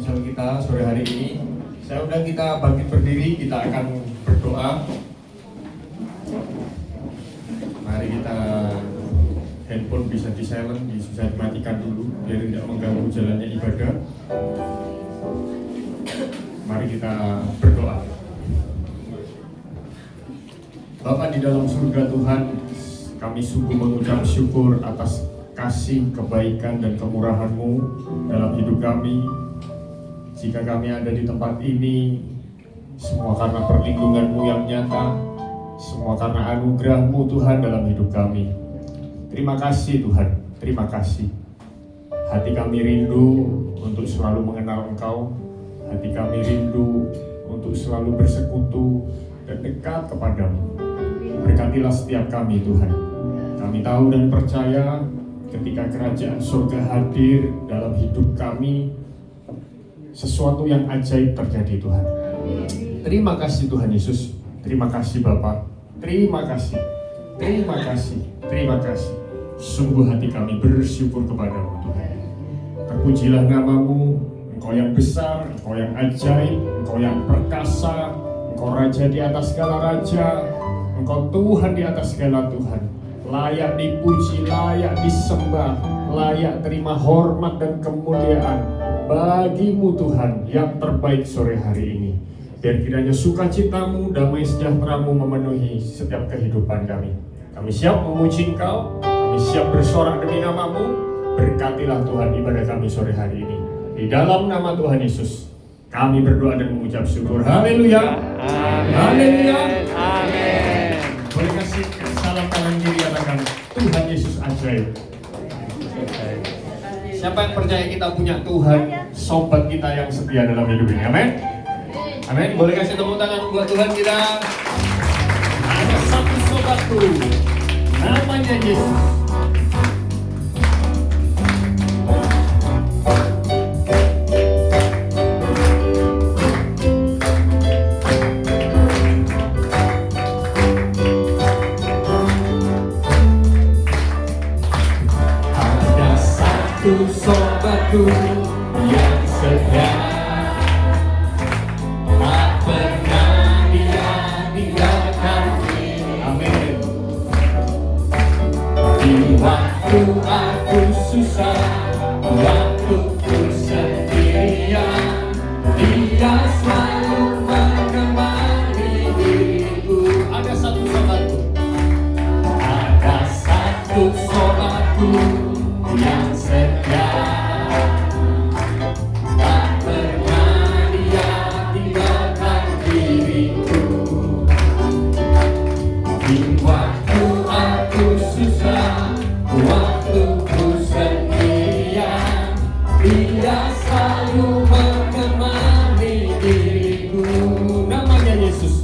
bincang kita sore hari ini. Saya undang kita bangkit berdiri, kita akan berdoa. Mari kita handphone bisa di-silent, bisa dimatikan dulu biar tidak mengganggu jalannya ibadah. Mari kita berdoa. Bapa di dalam surga Tuhan, kami sungguh mengucap syukur atas kasih, kebaikan, dan kemurahan-Mu dalam hidup kami. Jika kami ada di tempat ini, semua karena perlindungan-Mu yang nyata, semua karena anugerah-Mu Tuhan dalam hidup kami. Terima kasih Tuhan, terima kasih. Hati kami rindu untuk selalu mengenal Engkau, hati kami rindu untuk selalu bersekutu dan dekat kepadamu. Berkatilah setiap kami Tuhan. Kami tahu dan percaya ketika kerajaan surga hadir dalam hidup kami, sesuatu yang ajaib terjadi Tuhan. Terima kasih Tuhan Yesus. Terima kasih Bapa. Terima kasih. Terima kasih. Terima kasih. Sungguh hati kami bersyukur kepadamu Tuhan. Terpujilah namamu, Engkau yang besar, Engkau yang ajaib, Engkau yang perkasa, Engkau Raja di atas segala raja, Engkau Tuhan di atas segala Tuhan. Layak dipuji, layak disembah, layak terima hormat dan kemuliaan bagimu Tuhan yang terbaik sore hari ini. Biar kiranya sukacitamu, damai sejahteramu memenuhi setiap kehidupan kami. Kami siap memuji Engkau, kami siap bersorak demi namamu. Berkatilah Tuhan ibadah kami sore hari ini. Di dalam nama Tuhan Yesus kami berdoa dan mengucap syukur. Haleluya. Haleluya. Amin. Boleh kasih salam tangan kiri, katakan Tuhan Yesus ajaib. Siapa yang percaya kita punya Tuhan, sobat kita yang setia dalam hidup ini? Amin. Amin. Boleh kasih tepuk tangan buat Tuhan kita. Ada satu sobatku, namanya Yesus. Sobatku yang setia, tak pernah dia tinggalkan. Amin. Di waktu aku susah, waktu ku sendirian, dia selalu menemani diriku. Ada satu sobatku, Ada satu sobatku yang setia, tak pernah dia tinggalkan diriku. Di waktu aku susah, waktu ku sendirian, dia selalu menemani diriku. namanya Yesus.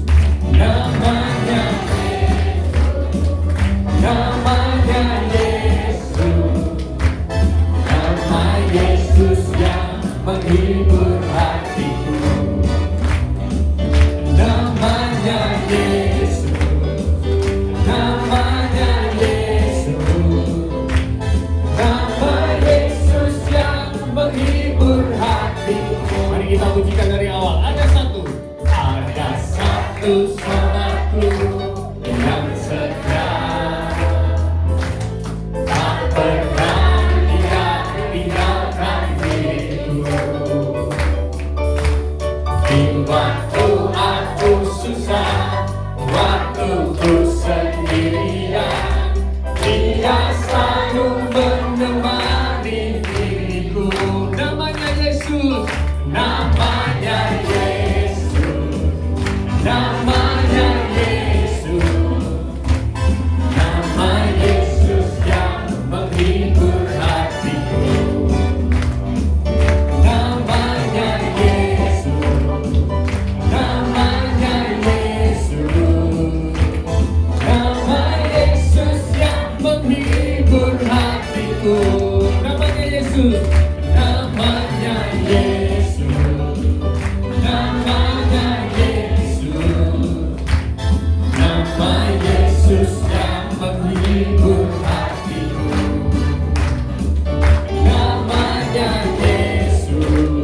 Namanya Yesus, nama Yesus yang menghibur hatiku. Namanya Yesus, namanya Yesus, nama Yesus yang menghibur hatiku. Mari kita pujikan dari awal. Ada satu sobatku yang setia, tak pernah dia tinggalkan diriku. Di waktu aku susah, waktu ku sendirian, dia selalu menemani diriku. namanya Yesus. Namanya Yesus, namanya Yesus, nama Yesus yang menghibur hatiku. Namanya Yesus, namanya Yesus, nama Yesus yang menghibur hatiku. Namanya Yesus. Namanya Yesus, namanya Yesus, nama Yesus yang menghibur hatiku. Namanya Yesus,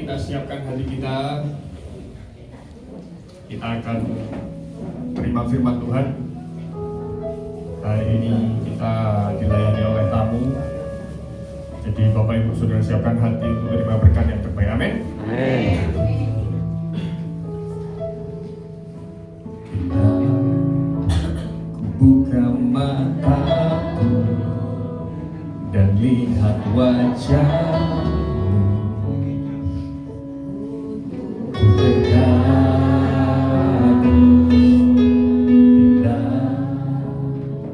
kita siapkan hati kita akan terima firman Tuhan. Hari ini kita dilayani oleh tamu. Jadi Bapak Ibu Saudara siapkan hati untuk menerima berkat yang terbaik. Amin. Buka mataku dan lihat wajahmu, terkagum bila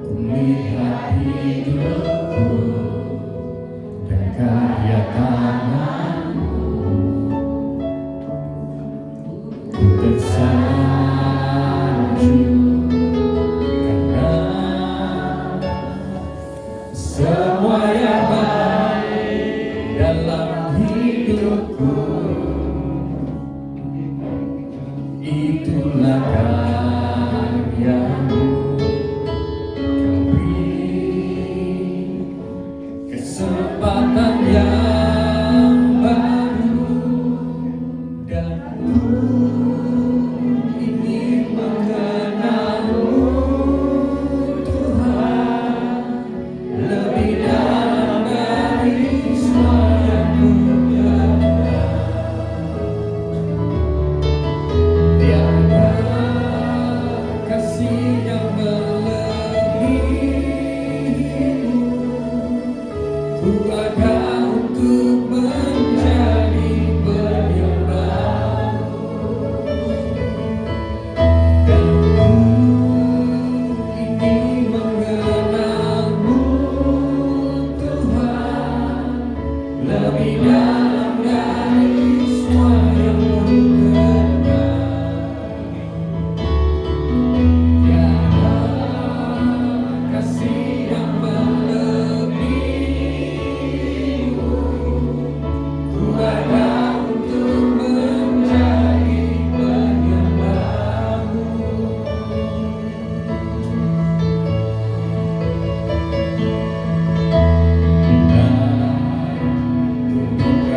ku lihat hidupku dan karya tanganmu, ku tersanjung semua yang baik dalam hidupku, itulah karyamu. Kau beri kesempatan yang baru dan ku ingin mengenalmu, Tuhan, lebih dalam dari semua yang ku kenal. Tiada kasih yang melebihimu. Ku ada untuk menjadi penyembahmu, dan ku ingin mengenalmu, Tuhan, lebih dalam dari semua yang ku kenal. Tiada kasih yang melebihimu. Ku ada untuk menjadi penyembahmu. Bila ku buka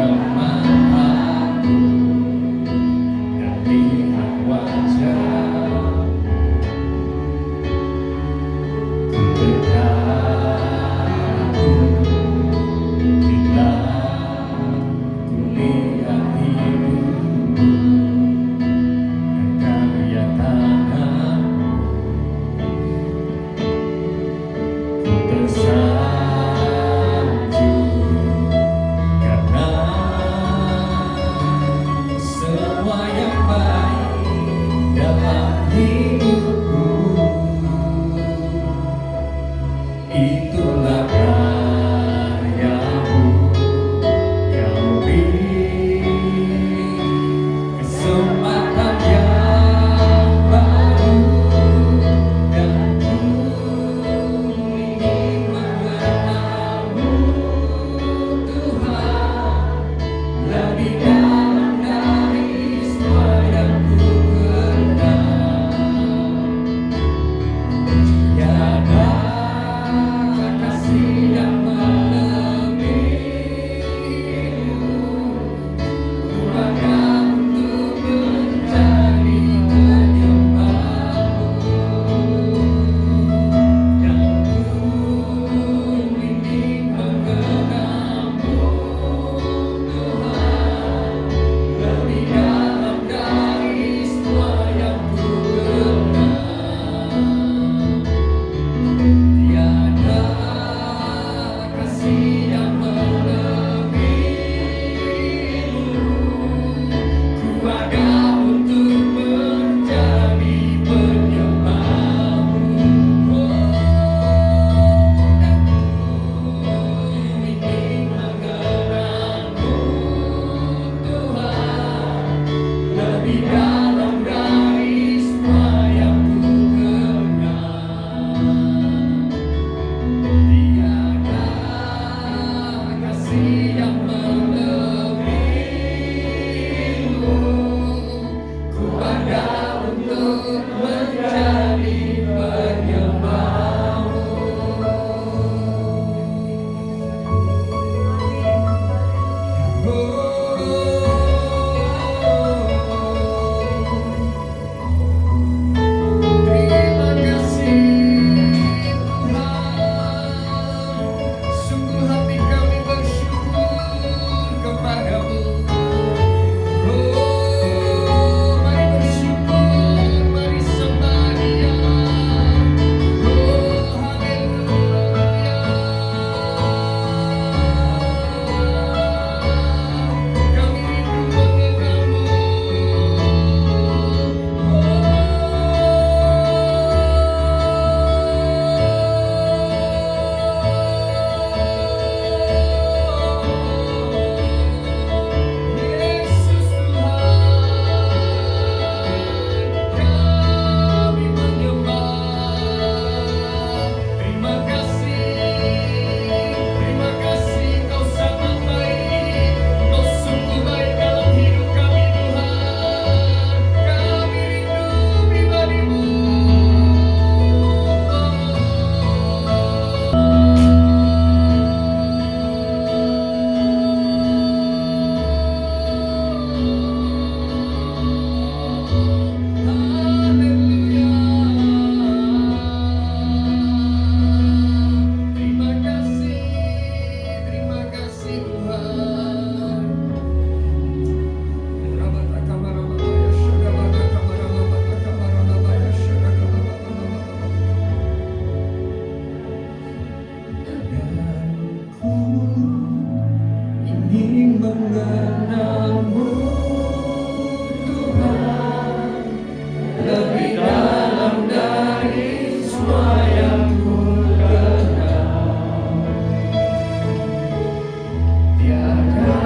ingin mengenalmu Tuhan, lebih dalam dari semua yang ku kenal. Tiada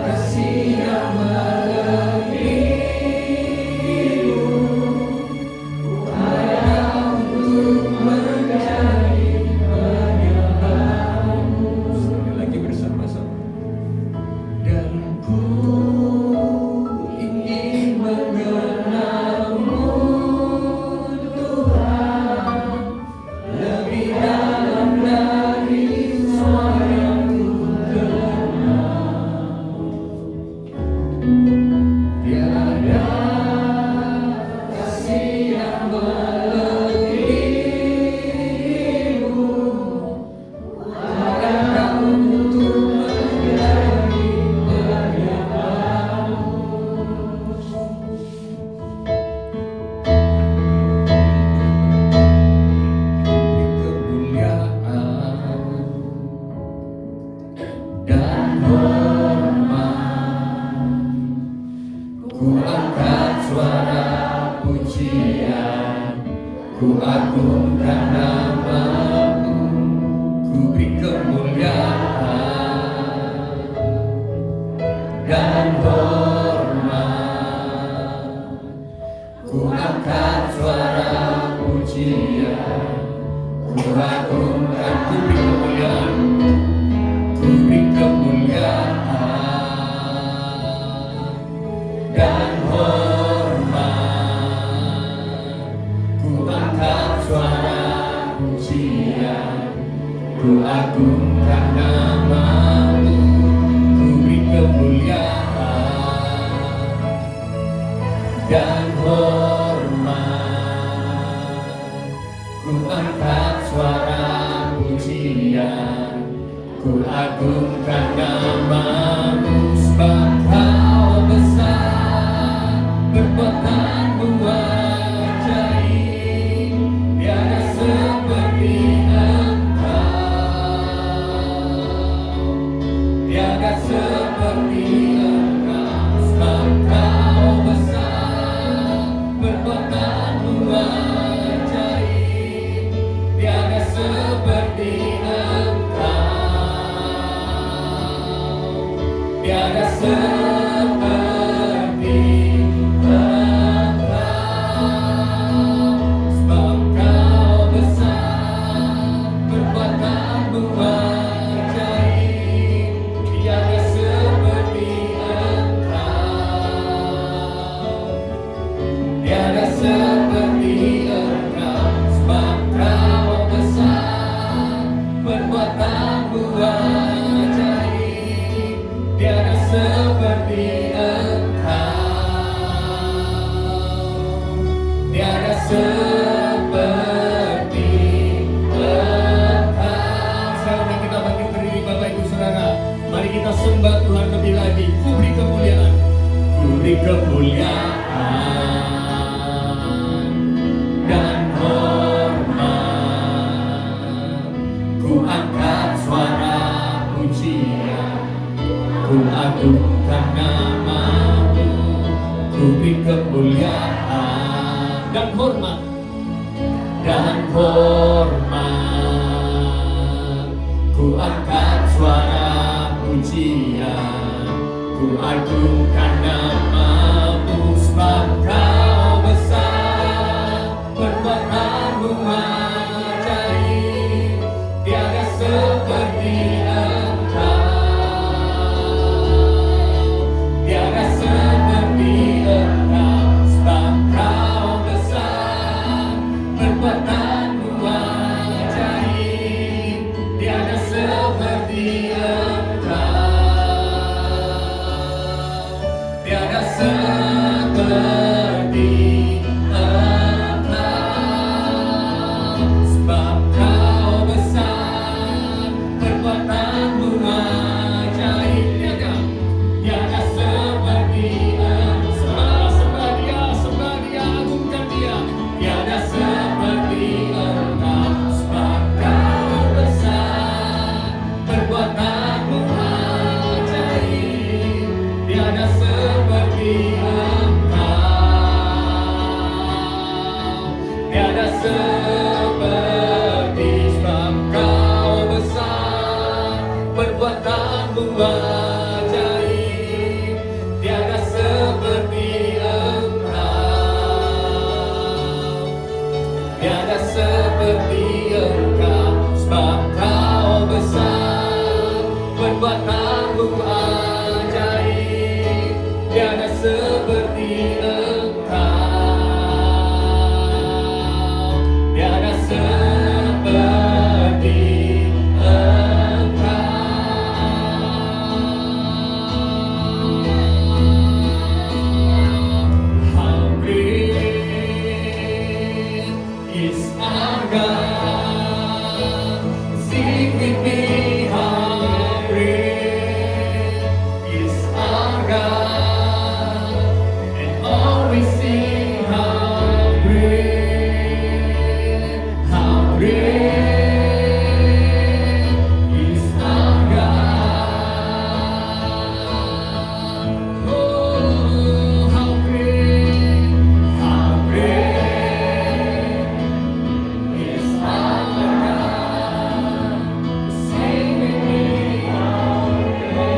kasih yang melebihimu, ku ada untuk menjadi penyembahmu. Sekali lagi bersama-sama. Dan ku ingin mengenalmu Tuhan, lebih dalam dari semua yang ku kenal. Tiada kasih yang melebihimu, ada untuk menjadi penyembahmu. Kemuliaan dan hormat, ku angkat suara pujian, ku agungkan namamu, ku beri kemuliaan dan hormat, ku angkat suara pujian, ku agungkan, ku beri kemuliaan, ku beri kemuliaan dan hormat, ku angkat suara pujian, ku agungkan namamu, ku beri kemuliaan dan hormat, ku angkat suara pujian, ku agungkan namamu. Sebab kau besar, perbuatanmu ajaib, tiada seperti Engkau, tiada seperti Engkau. Sebab kau besar, perbuatanmu ajaib, tiada seperti Engkau, tiada seperti Engkau. Sebab kau besar, perbuatanmu ajaib, tiada seperti Engkau, tiada seperti Engkau. Sebab kau besar, perbuatanmu ajaib, tiada seperti Engkau, tiada seperti Engkau. Sekarang kita bangkit berdiri Bapak Ibu Saudara. Mari kita sembah Tuhan lebih lagi. Ku beri kemuliaan, ku beri kemuliaan dan hormat, ku angkat suara pujian, ku agungkan namamu, ku beri kemuliaan dan hormat, ku angkat suara pujian, ku agungkan namamu. Sebab kau besar, perbuatanmu ajaib, tiada seperti Engkau, tiada seperti Engkau. Sebab kau besar, perbuatanmu ajaib, tiada seperti Engkau, tiada seperti perbuatanmu ajaib, tiada seperti Engkau, tiada seperti Engkau, sebab Kau besar, perbuatanmu ajaib, tiada seperti Engkau, tiada seperti Engkau. How great is our God? Sing with me, how great is our God, and all we sing, how great is our God. Oh, how great is our God. Sing with me, how great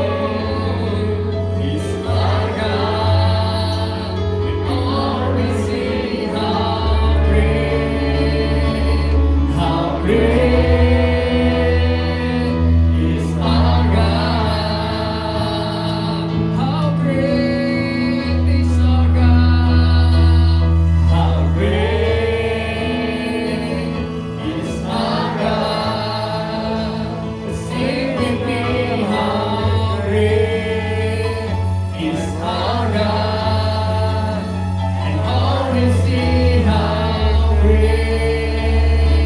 is our God, and all we see, how great is our God. How great is our God. How great is our God. Sing with me, how great is our God, and all will see, how great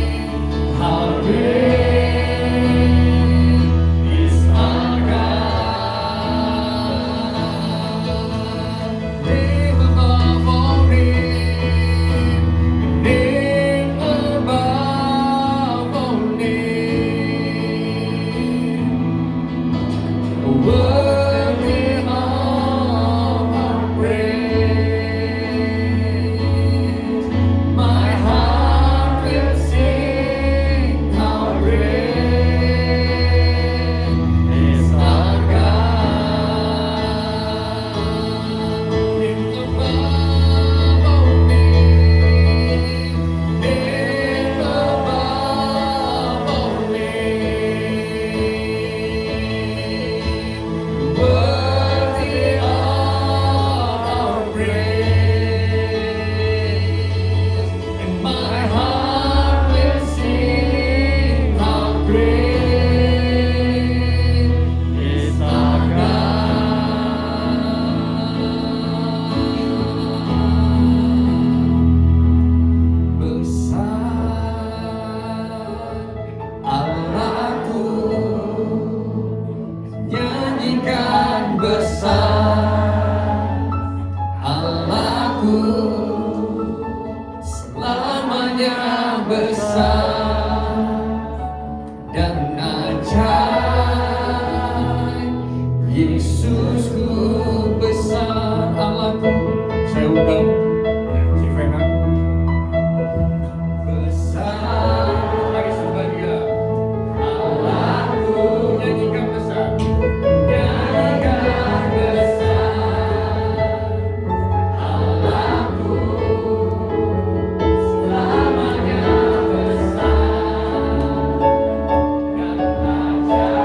is our God. Name above all names, name above all names, worthy of our praise. My heart will sing, how great is our God. Name above all names, name above all names, worthy of our praise. And my heart will sing, how great is our God. Besar Allahku, nyanyikan besar Allahku, selamanya besar dan ajaib. Yesusku besar Allahku. Saya undang si Vena. Besar, mari sembah Dia. Allahku, nyanyikan besar. Nyanyikan besar Allahku, selamanya besar dan ajaib.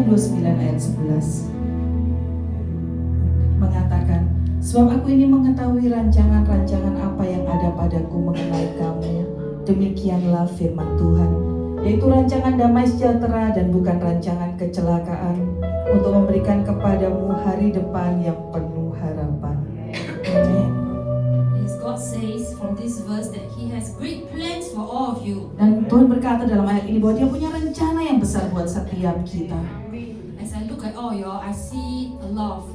Kejadian 29 ayat 11 mengatakan, sebab aku ini mengetahui rancangan-rancangan apa yang ada padaku mengenai kamu. Demikianlah firman Tuhan, yaitu rancangan damai sejahtera dan bukan rancangan kecelakaan, untuk memberikan kepadamu hari depan yang penuh harapan. Amin. Yes, God says from this verse that He has great plans for all of you. Dan Tuhan berkata dalam ayat ini bahwa Dia punya rencana yang besar buat setiap kita. As I look at all y'all, I see a lot of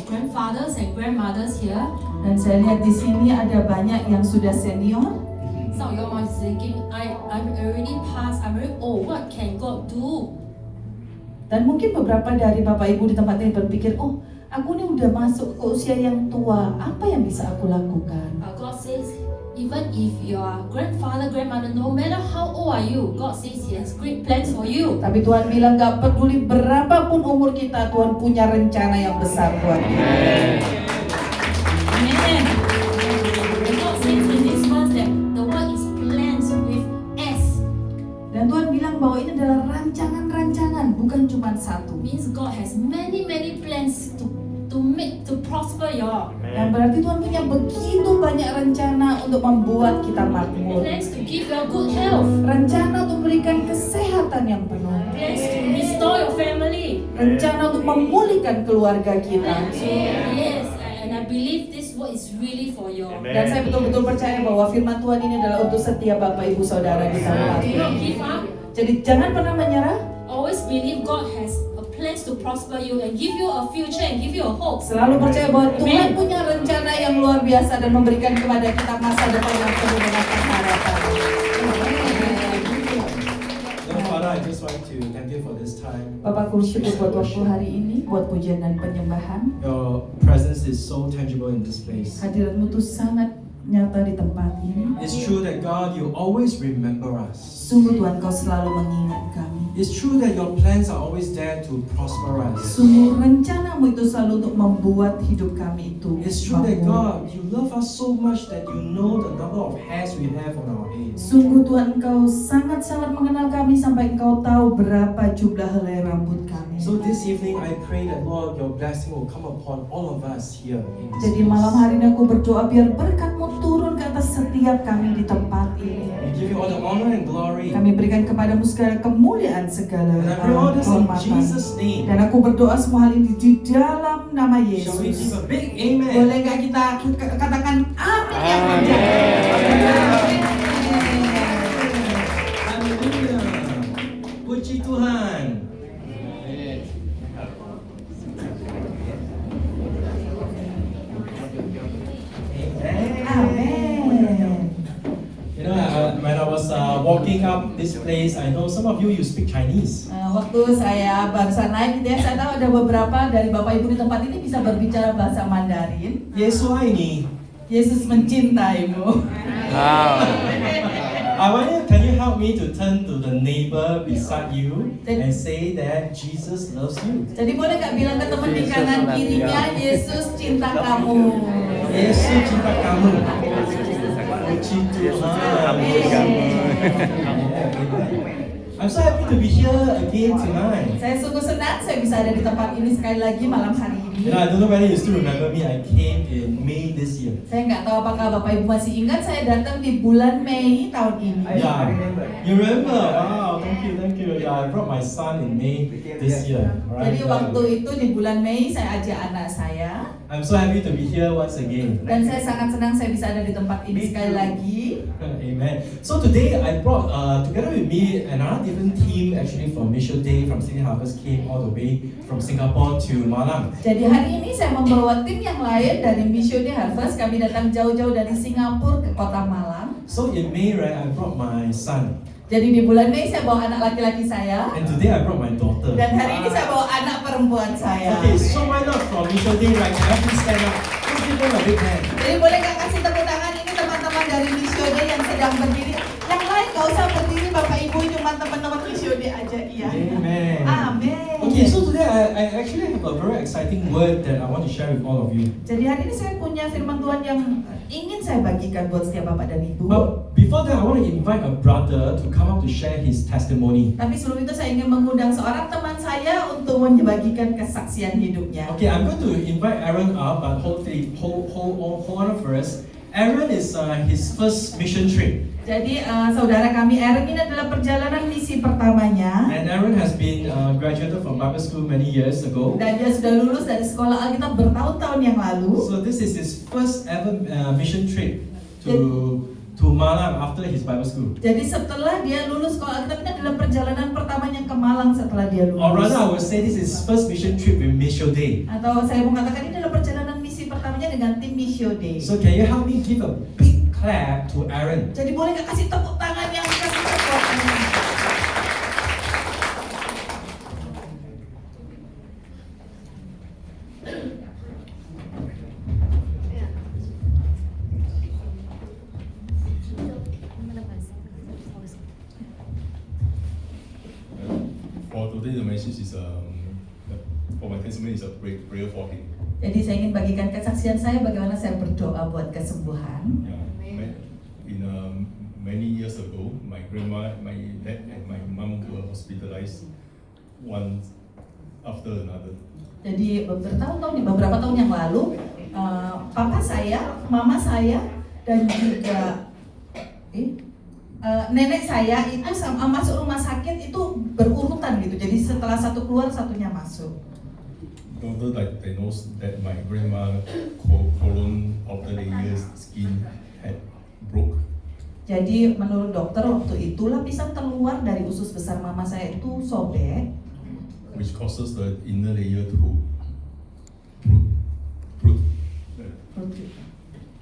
grandfathers and grandmothers here. Dan saya lihat di sini ada banyak yang sudah senior. Some of y'all might be thinking, I'm already past, I'm very old. What can God do? Dan mungkin beberapa dari Bapak Ibu di tempat ini berpikir, oh, aku ini udah masuk ke usia yang tua, apa yang bisa aku lakukan? God says, even if you are grandfather, grandmother, no matter how old are you, God says He has great plans for you. Tapi Tuhan bilang gak peduli berapapun umur kita, Tuhan punya rencana yang besar buat kita. Amen. And God says in this verse that the word is plans with S. Dan Tuhan bilang bahwa ini adalah rancangan-rancangan, bukan cuma satu. Means God has many plans to prosper y'all. Yang berarti Tuhan punya begitu banyak rencana untuk membuat kita makmur. Plans to give you good health. Rencana untuk memberikan kesehatan yang penuh. Plans to restore your family. Rencana untuk memulihkan keluarga kita. Yes, and I believe this word is really for you. Dan saya betul-betul percaya bahwa firman Tuhan ini adalah untuk setiap Bapak Ibu Saudara di tempat Do not ini. give up. Jadi jangan pernah menyerah. Always believe God has a plans to prosper you and give you a future and give you a hope. Selalu percaya bahwa Tuhan punya rencana yang luar biasa dan memberikan kepada kita masa depan yang penuh dengan pengharapan. Lord Father, I just want to thank you for this time. Bapakku syukur buat waktu hari ini, buat pujian dan penyembahan. Your presence is so tangible in this place. Hadiratmu tuh sangat nyata di tempat ini. It's true that God, you always remember us. Sungguh Tuhan, Kau selalu mengingat kami. It's true that your plans are always there to prosper us. Sungguh rencanamu itu selalu untuk membuat hidup kami itu It's true that makmur. God, you love us so much that you know the number of hairs we have on our heads. Sungguh Tuhan, Engkau sangat-sangat mengenal kami sampai Engkau tahu berapa jumlah helai rambut kami. So this evening, I pray that Lord, your blessing will come upon all of us here in this Jadi malam place. hari ini aku berdoa biar berkat-Mu turun ke atas setiap kami di tempat ini. We give you all the honor and glory. Kami berikan kepadamu segala kemuliaan, segala And I pray all this in kehormatan. Jesus' name. Dan aku berdoa semua hal ini di dalam nama Shall we give Yesus. a big amen? Boleh nggak kita katakan amin yang panjang? Haleluya. Puji Tuhan. Amin. You know, when I was walking up this place, I know some of you speak Chinese. Waktu saya barusan naik gitu ya, saya tahu ada beberapa dari Bapak Ibu di tempat ini bisa berbicara bahasa Mandarin. 耶稣爱你。 Yesus mencintaimu. I want you, can you help me to turn to the neighbor beside you and say that Jesus loves you? Jadi boleh nggak bilang ke teman di kanan kirinya, Yesus cinta kamu. Yesus cinta kamu. Puji Tuhan. I'm so happy to be here again tonight. Saya sungguh senang saya bisa ada di tempat ini sekali lagi malam hari ini. You know, I don't know whether you still remember me. I came in May this year. Saya nggak tahu apakah Bapak Ibu masih ingat saya datang di bulan Mei tahun ini. Yeah, you remember? Wow, thank you. Yeah, I brought my son in May this year. Jadi Right? waktu itu di bulan Mei saya ajak anak saya I'm so happy to be here once again. dan saya sangat senang saya bisa ada di tempat ini sekali lagi. Amen. So today I brought together with me another different team actually from Mission Day from Sydney Harvest came all the way from Singapore to Malang. Jadi hari ini saya membawa tim yang lain dari Mission Harvest. Kami datang jauh-jauh dari Singapura ke kota Malang. So in May, right, I brought my son, Jadi di bulan Mei saya bawa anak laki-laki saya. and today I brought my daughter. Dan hari ini saya bawa anak perempuan saya. Okay, so why not from Mission Day, right? Can I please stand up? Let's give them a big hand. Jadi boleh nggak kasih tepuk tangan ini teman-teman dari Misione yang sedang berdiri. Yang lain nggak usah berdiri, Bapak Ibu, cuma teman-teman Misione aja, iya. Amen. Amin. Okay, so today I actually have a very exciting word that I want to share with all of you. Jadi hari ini saya punya firman Tuhan yang ingin saya bagikan buat setiap Bapak dan Ibu. But before that, I want to invite a brother to come up to share his testimony. Tapi sebelum itu saya ingin mengundang seorang teman saya untuk membagikan kesaksian hidupnya. Okay, I'm going to invite Aaron up, but hold on first. Aaron is his first mission trip. Jadi saudara kami Aaron ini adalah perjalanan misi pertamanya. And Aaron has been graduated from Bible school many years ago. Dan dia sudah lulus dari sekolah Alkitab bertahun-tahun yang lalu. So this is his first ever mission trip to Malang after his Bible school. Jadi setelah dia lulus sekolah Alkitab, ini adalah perjalanan pertamanya ke Malang setelah dia lulus. Or rather, I would say this is his first mission trip with Mission Day. Atau saya mau katakan ini adalah perjalanan misi pertamanya dengan tim Missio Day. So can you help me give a big clap to Aaron? Jadi boleh nggak kasih tepuk tangan yang keras buat Aaron? For today, the message is for my testimony is a prayer for him. Jadi saya ingin bagikan kesaksian saya bagaimana saya berdoa buat kesembuhan. Yeah. In many years ago, my grandma, my dad, and my mom were hospitalized one after another. Jadi beberapa tahun yang lalu, papa saya, mama saya, dan juga nenek saya itu masuk rumah sakit itu berurutan gitu. Jadi setelah satu keluar, satunya masuk. Doctor diagnosed that my grandma colon after the years skin had broke. Jadi menurut dokter waktu itu lapisan terluar dari usus besar mama saya itu sobek, which causes the inner layer to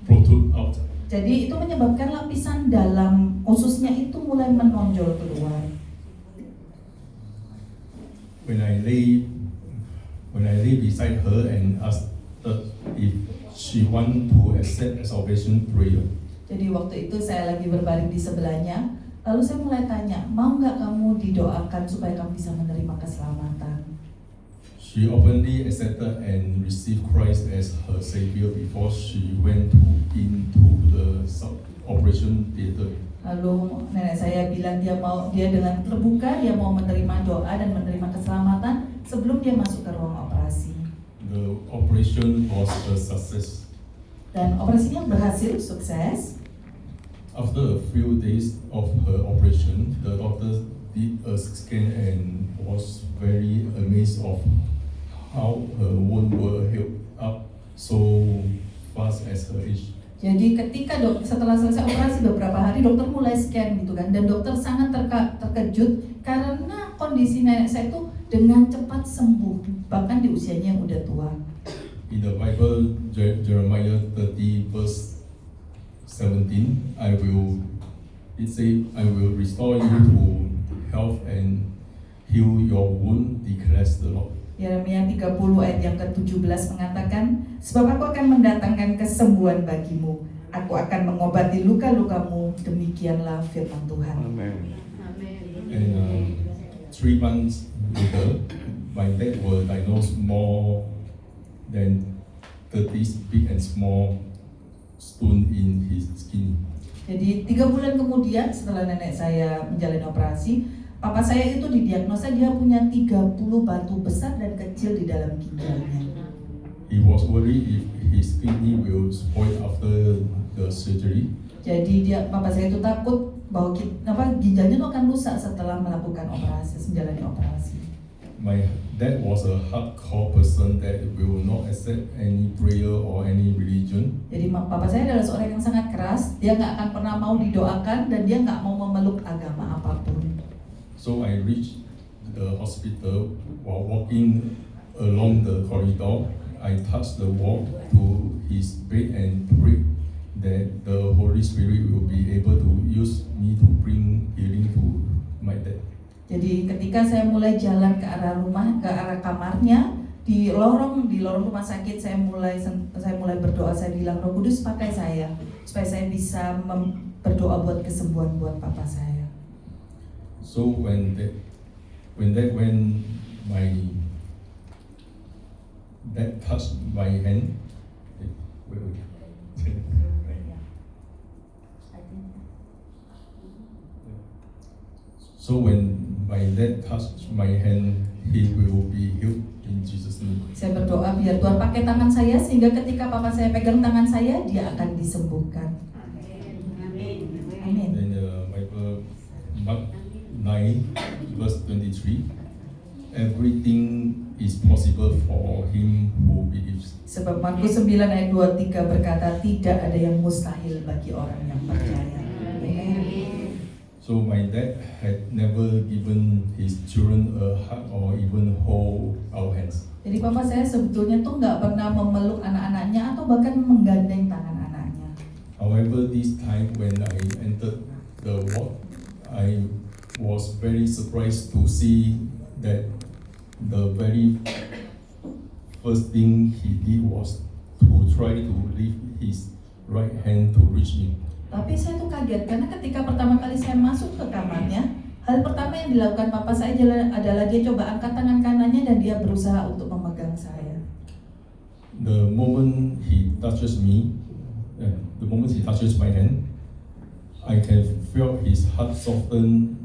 protrude out. Jadi itu menyebabkan lapisan dalam ususnya itu mulai menonjol keluar. When I lay beside her and asked her if she want to accept salvation prayer, Jadi waktu itu saya lagi berbaring di sebelahnya, lalu saya mulai tanya, mau nggak kamu didoakan supaya kamu bisa menerima keselamatan? she openly accepted and received Christ as her savior before she went into the operation theater. Lalu nenek saya bilang dia dengan terbuka dia mau menerima doa dan menerima keselamatan sebelum dia masuk ke ruang operasi. The operation was a success. Dan operasinya berhasil, sukses. After a few days of her operation, the doctor did a scan and was very amazed of how her wound were healed up so fast as her age. Jadi ketika setelah selesai operasi beberapa hari dokter mulai scan gitu kan, dan dokter sangat terkejut karena kondisi nenek saya itu dengan cepat sembuh bahkan di usianya yang udah tua. In the Bible, Jeremiah 30 verse 17, I will restore you to health and heal your wound, declares the Lord. Yeremia 30 ayat yang ke-17 mengatakan, sebab aku akan mendatangkan kesembuhan bagimu, aku akan mengobati luka-lukamu, demikianlah firman Tuhan. And 3 months later, my dad was diagnosed more than 30 big and small stone in his skin. Jadi 3 bulan kemudian setelah nenek saya menjalani operasi, papa saya itu didiagnosa dia punya 30 batu besar dan kecil di dalam ginjalnya. He was worried if his kidney will spoil after the surgery. Jadi papa saya itu takut bahwa ginjalnya itu akan rusak setelah melakukan operasi, menjalani operasi. My dad was a hardcore person that will not accept any prayer or any religion. Jadi papa saya adalah seorang yang sangat keras, dia nggak akan pernah mau didoakan dan dia nggak mau memeluk agama apapun. So I reached the hospital while walking along the corridor. I touched the wall to his bed and prayed that the Holy Spirit will be able to use me to bring healing to my dad. Jadi ketika saya mulai jalan ke arah kamarnya, di lorong rumah sakit saya mulai berdoa, saya bilang Roh Kudus pakai saya supaya saya bisa berdoa buat kesembuhan buat papa saya. So when dad touched my hand. Wait. So when my dad touched my hand, he will be healed in Jesus' name. Saya berdoa biar Tuhan pakai tangan saya sehingga ketika papa saya pegang tangan saya, dia akan disembuhkan. Amin. And Bible, Mark 9, verse 23, everything is possible for him who believes. Sebab Markus 9 ayat 23 berkata, tidak ada yang mustahil bagi orang yang percaya. Amen. So my dad had never given his children a hug or even hold our hands. Jadi papa saya sebetulnya tuh nggak pernah memeluk anak-anaknya atau bahkan menggandeng tangan anaknya. However, this time when I entered the ward, I was very surprised to see that the very first thing he did was to try to lift his right hand to reach me. Tapi saya tuh kaget karena ketika pertama kali saya masuk ke kamarnya, hal pertama yang dilakukan papa saya adalah dia coba angkat tangan kanannya dan dia berusaha untuk memegang saya. The moment he touches me, the moment he touches my hand, I can feel his heart soften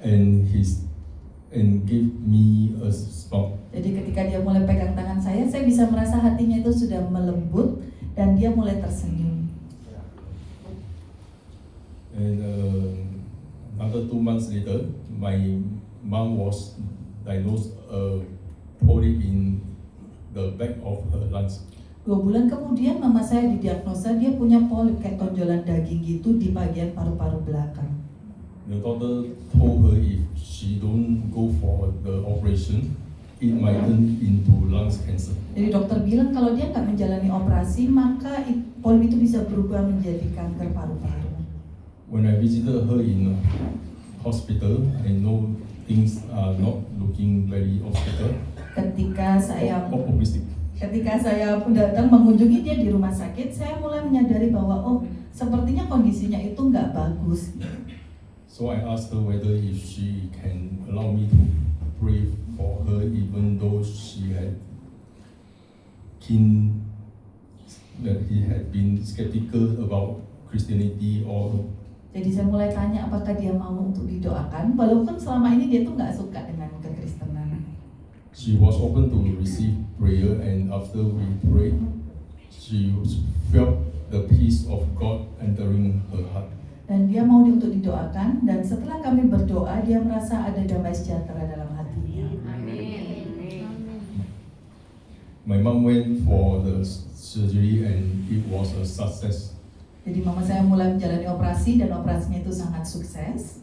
and give me a smile. Jadi ketika dia mulai pegang tangan saya bisa merasa hatinya itu sudah melembut dan dia mulai tersenyum. And another 2 months later, my mom was diagnosed a polyp in the back of her lungs. 2 bulan kemudian mama saya didiagnosa dia punya polip kayak tonjolan daging gitu di bagian paru-paru belakang. The doctor told her if she don't go for the operation, it might turn into lungs cancer. Jadi dokter bilang kalau dia nggak menjalani operasi maka polip itu bisa berubah menjadi kanker paru-paru. When I visited her in hospital, I know things are not looking very optimistic. Ketika saya pun datang mengunjungi dia di rumah sakit, saya mulai menyadari bahwa sepertinya kondisinya itu nggak bagus. So I asked her whether if she can allow me to pray for her, even though she had been skeptical about Christianity or. Jadi saya mulai tanya apakah dia mau untuk didoakan, walaupun selama ini dia tuh nggak suka dengan kekristenan. She was open to receive prayer, and after we prayed, she felt the peace of God entering her heart. Dan dia mau untuk didoakan, dan setelah kami berdoa, dia merasa ada damai sejahtera dalam hatinya. My mom went for the surgery, and it was a success. Jadi mama saya mulai menjalani operasi dan operasinya itu sangat sukses.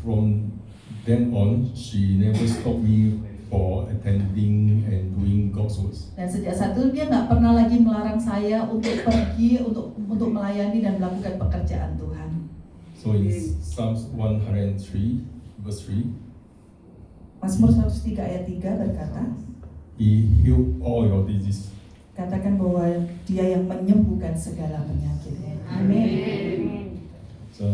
From then on, she never stopped me for attending and doing God's work. Dan sejak saat itu dia nggak pernah lagi melarang saya untuk pergi untuk melayani dan melakukan pekerjaan Tuhan. So in Psalms 103 verse 3, Mazmur 103 ayat 3 berkata, He healed all your diseases. katakan bahwa dia yang menyembuhkan segala penyakit. Amin. So,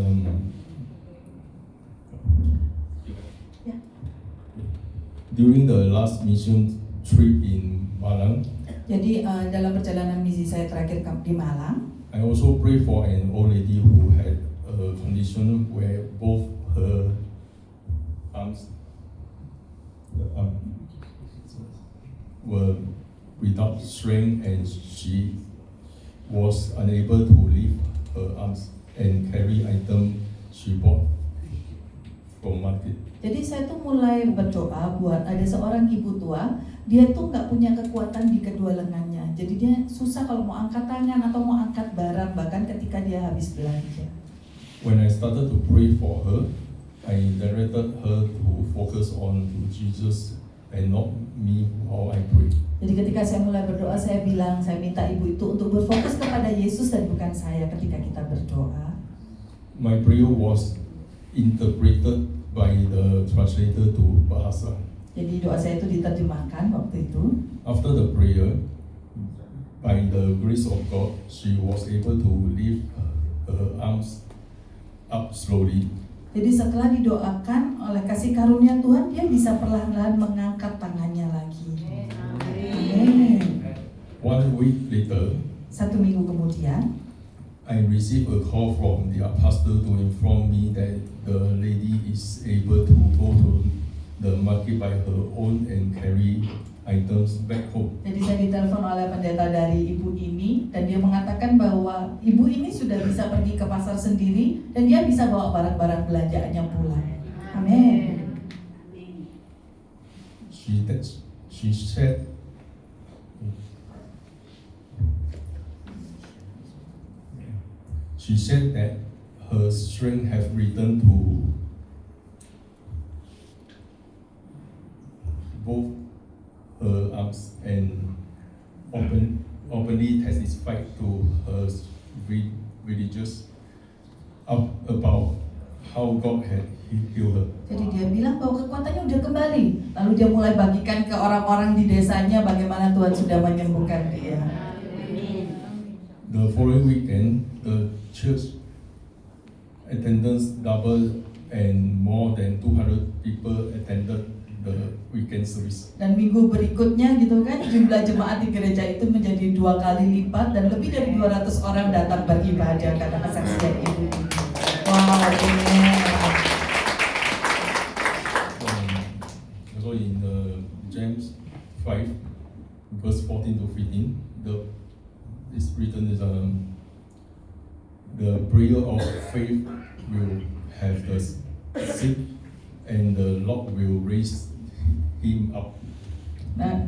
during the last mission trip in Malang, Jadi dalam perjalanan misi saya terakhir di Malang, I also prayed for an old lady who had a condition where both her arms were without strength, and she was unable to lift her arms and carry item she bought from market. jadi saya tuh mulai berdoa buat ada seorang ibu tua, dia tuh nggak punya kekuatan di kedua lengannya, jadi dia susah kalau mau angkat tangan atau mau angkat barang bahkan ketika dia habis belanja. When I started to pray for her, I directed her to focus on Jesus and not me while I pray. Jadi ketika saya mulai berdoa, saya minta ibu itu untuk berfokus kepada Yesus dan bukan saya ketika kita berdoa. My prayer was interpreted by the translator to Bahasa. Jadi doa saya itu diterjemahkan waktu itu. After the prayer, by the grace of God, she was able to lift her arms up slowly. Jadi setelah didoakan oleh kasih karunia Tuhan, dia bisa perlahan-lahan mengangkat tangannya 1 week later, 1 minggu kemudian, I received a call from the pastor to inform me that the lady is able to go to the market by her own and carry items back home. jadi saya ditelepon oleh pendeta dari ibu ini dan dia mengatakan bahwa ibu ini sudah bisa pergi ke pasar sendiri dan dia bisa bawa barang-barang belanjaannya pulang. Amin. She said that her strength have returned to both her arms and openly testified to her religious about how God had healed her. Jadi dia bilang bahwa kekuatannya udah kembali. Lalu dia mulai bagikan ke orang-orang di desanya bagaimana Tuhan sudah menyembuhkan dia. The following weekend, the church attendance doubled and more than 200 people attended the weekend service. Dan minggu berikutnya gitu kan, jumlah jemaat di gereja itu menjadi 2 kali lipat dan lebih dari 200 orang datang beribadah karena kesaksian ibu ini. Wow, amen. Also in James 5, verse 14 to 15, it's written is the prayer of faith will have the sick and the Lord will raise him up. Nah,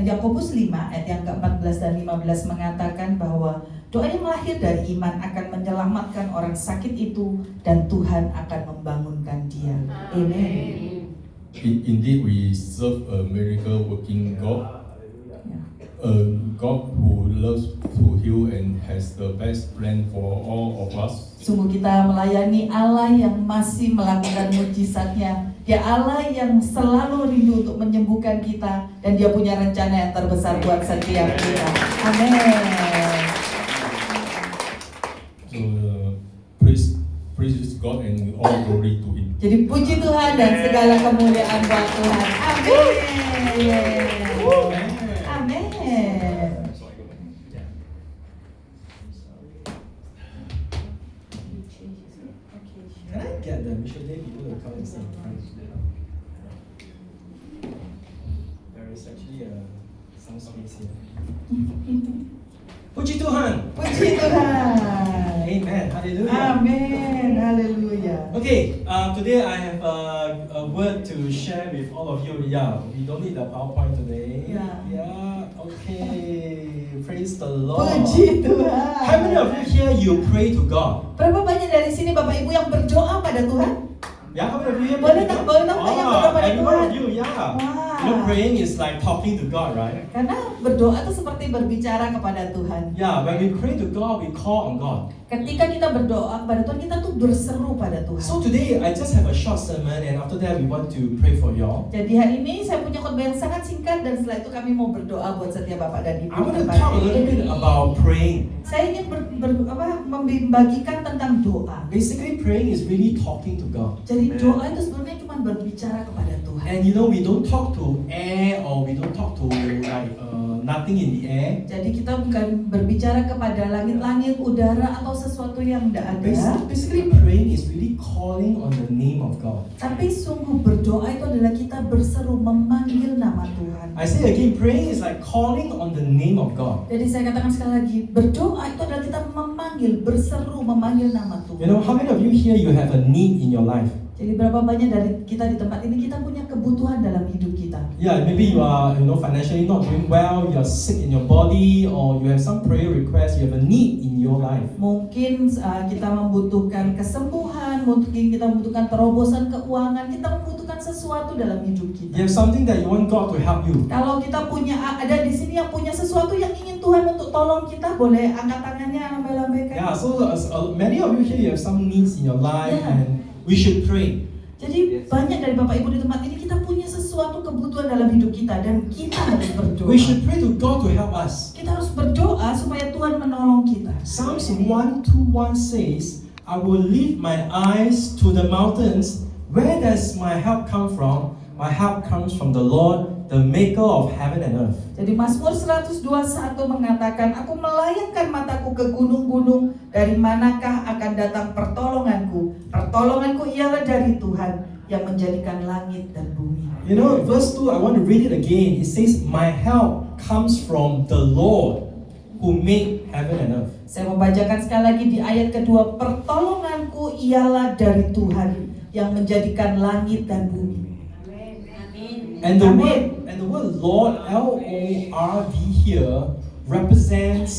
Yakobus 5 ayat yang ke-14 dan 15 mengatakan bahwa doa yang lahir dari iman akan menyelamatkan orang sakit itu dan Tuhan akan membangunkan dia. Amen. Indeed, we serve a miracle working God. A God who loves to heal and has the best plan for all of us. Sungguh kita melayani Allah yang masih melakukan mujizatnya. Dia Allah yang selalu rindu untuk menyembuhkan kita dan dia punya rencana yang terbesar buat setiap kita. Amin. So praise God and all glory to Him. Jadi puji Tuhan dan segala kemuliaan buat Tuhan. Amin. Amin. Can I get the Mission Day people to come and sing? There is actually some space here. Puji Tuhan. Puji Tuhan. Amen. Hallelujah. Amin. Haleluya. Okay, today I have a word to share with all of you. Yeah, we don't need the PowerPoint today. Yeah. Okay. Praise the Lord. Puji Tuhan. How many of you here you pray to God? Berapa banyak dari sini Bapak Ibu yang berdoa pada Tuhan? Yeah, how many of you here Boleh pray to tak? God? Boleh tak yang berdoa pada every one Tuhan? of you, yeah. Wah. You know, praying is like talking to God, right? Karena berdoa itu seperti berbicara kepada Tuhan. Yeah, when we pray to God, we call on God. Ketika kita berdoa kepada Tuhan, kita tuh berseru pada Tuhan. So today, I just have a short sermon, and after that, we want to pray for y'all. Jadi hari ini saya punya khotbah yang sangat singkat dan setelah itu kami mau berdoa buat setiap Bapak dan Ibu. I want to talk a little bit about praying. Saya ingin membagikan tentang doa. Basically, praying is really talking to God. Jadi doa itu sebenarnya cuma berbicara kepada Tuhan. And you know, we don't talk to air or we don't talk to like nothing in the air. Jadi kita bukan berbicara kepada langit-langit, udara atau sesuatu yang tidak ada. Basically, praying is really calling on the name of God. Tapi sungguh berdoa itu adalah kita berseru memanggil nama Tuhan. I say again, praying is like calling on the name of God. Jadi saya katakan sekali lagi, berdoa itu adalah kita memanggil, berseru memanggil nama Tuhan. You know, how many of you here you have a need in your life? Jadi berapa banyak dari kita di tempat ini kita punya kebutuhan dalam hidup kita. Yeah, maybe you are, financially not doing well, you are sick in your body, or you have some prayer request, you have a need in your life. Mungkin kita membutuhkan kesembuhan, mungkin kita membutuhkan terobosan keuangan, kita membutuhkan sesuatu dalam hidup You kita. have something that you want God to help you. Kalau kita ada di sini yang punya sesuatu yang ingin Tuhan untuk tolong kita, boleh angkat tangannya, lambai-lambaikan. Yeah, so many of you here, you have some needs in your life, Yeah. and we should pray. Jadi banyak dari Bapak Ibu di tempat ini kita punya sesuatu kebutuhan dalam hidup kita dan kita harus berdoa. We should pray to God to help us. Kita harus berdoa supaya Tuhan menolong kita. Psalms 121 says, I will lift my eyes to the mountains. Where does my help come from? My help comes from the Lord the maker of heaven and earth. Jadi Mazmur 121 mengatakan, aku melayangkan mataku ke gunung-gunung, dari manakah akan datang pertolonganku? Pertolonganku ialah dari Tuhan yang menjadikan langit dan bumi. You know, verse 2, I want to read it again. It says, my help comes from the Lord who made heaven and earth. Saya membacakan sekali lagi di ayat kedua, pertolonganku ialah dari Tuhan yang menjadikan langit dan bumi. And the Amen. word Lord, L-O-R-D here, represents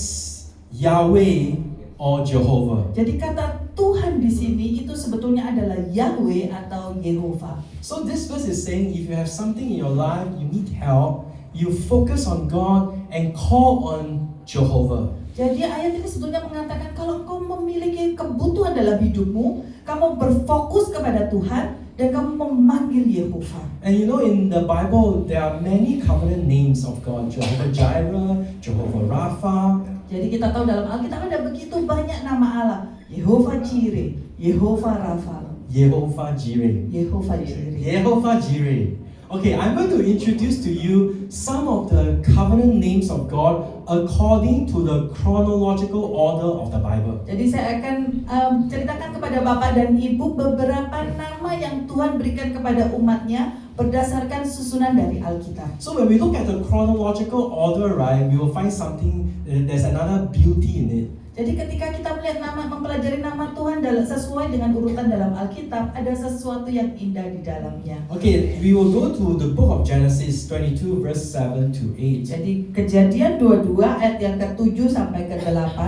Yahweh or Jehovah. Jadi kata Tuhan di sini itu sebetulnya adalah Yahweh atau Yehova. So this verse is saying, if you have something in your life, you need help, you focus on God and call on Jehovah. Jadi ayat ini sebetulnya mengatakan kalau engkau memiliki kebutuhan dalam hidupmu, kamu berfokus kepada Tuhan dan kamu memanggil Yehova. And you know, in the Bible, there are many covenant names of God. Jehovah Jireh, Jehovah Rapha. Jadi kita tahu dalam Alkitab ada begitu banyak nama Allah. Yehova Jireh, Yehova Rapha, Jehovah Jireh. Yehova Jireh. Jehovah Jireh. Okay, I'm going to introduce to you some of the covenant names of God according to the chronological order of the Bible. Jadi saya akan ceritakan kepada Bapak dan Ibu beberapa nama yang Tuhan berikan kepada umatnya berdasarkan susunan dari Alkitab. So when we look at the chronological order, right, we will find something, there's another beauty in it. Jadi ketika kita melihat nama, mempelajari nama Tuhan sesuai dengan urutan dalam Alkitab, ada sesuatu yang indah di dalamnya. Okay, we will go to the book of Genesis 22 verse 7 to 8. Jadi Kejadian 22 ayat yang ke-7 sampai ke-8.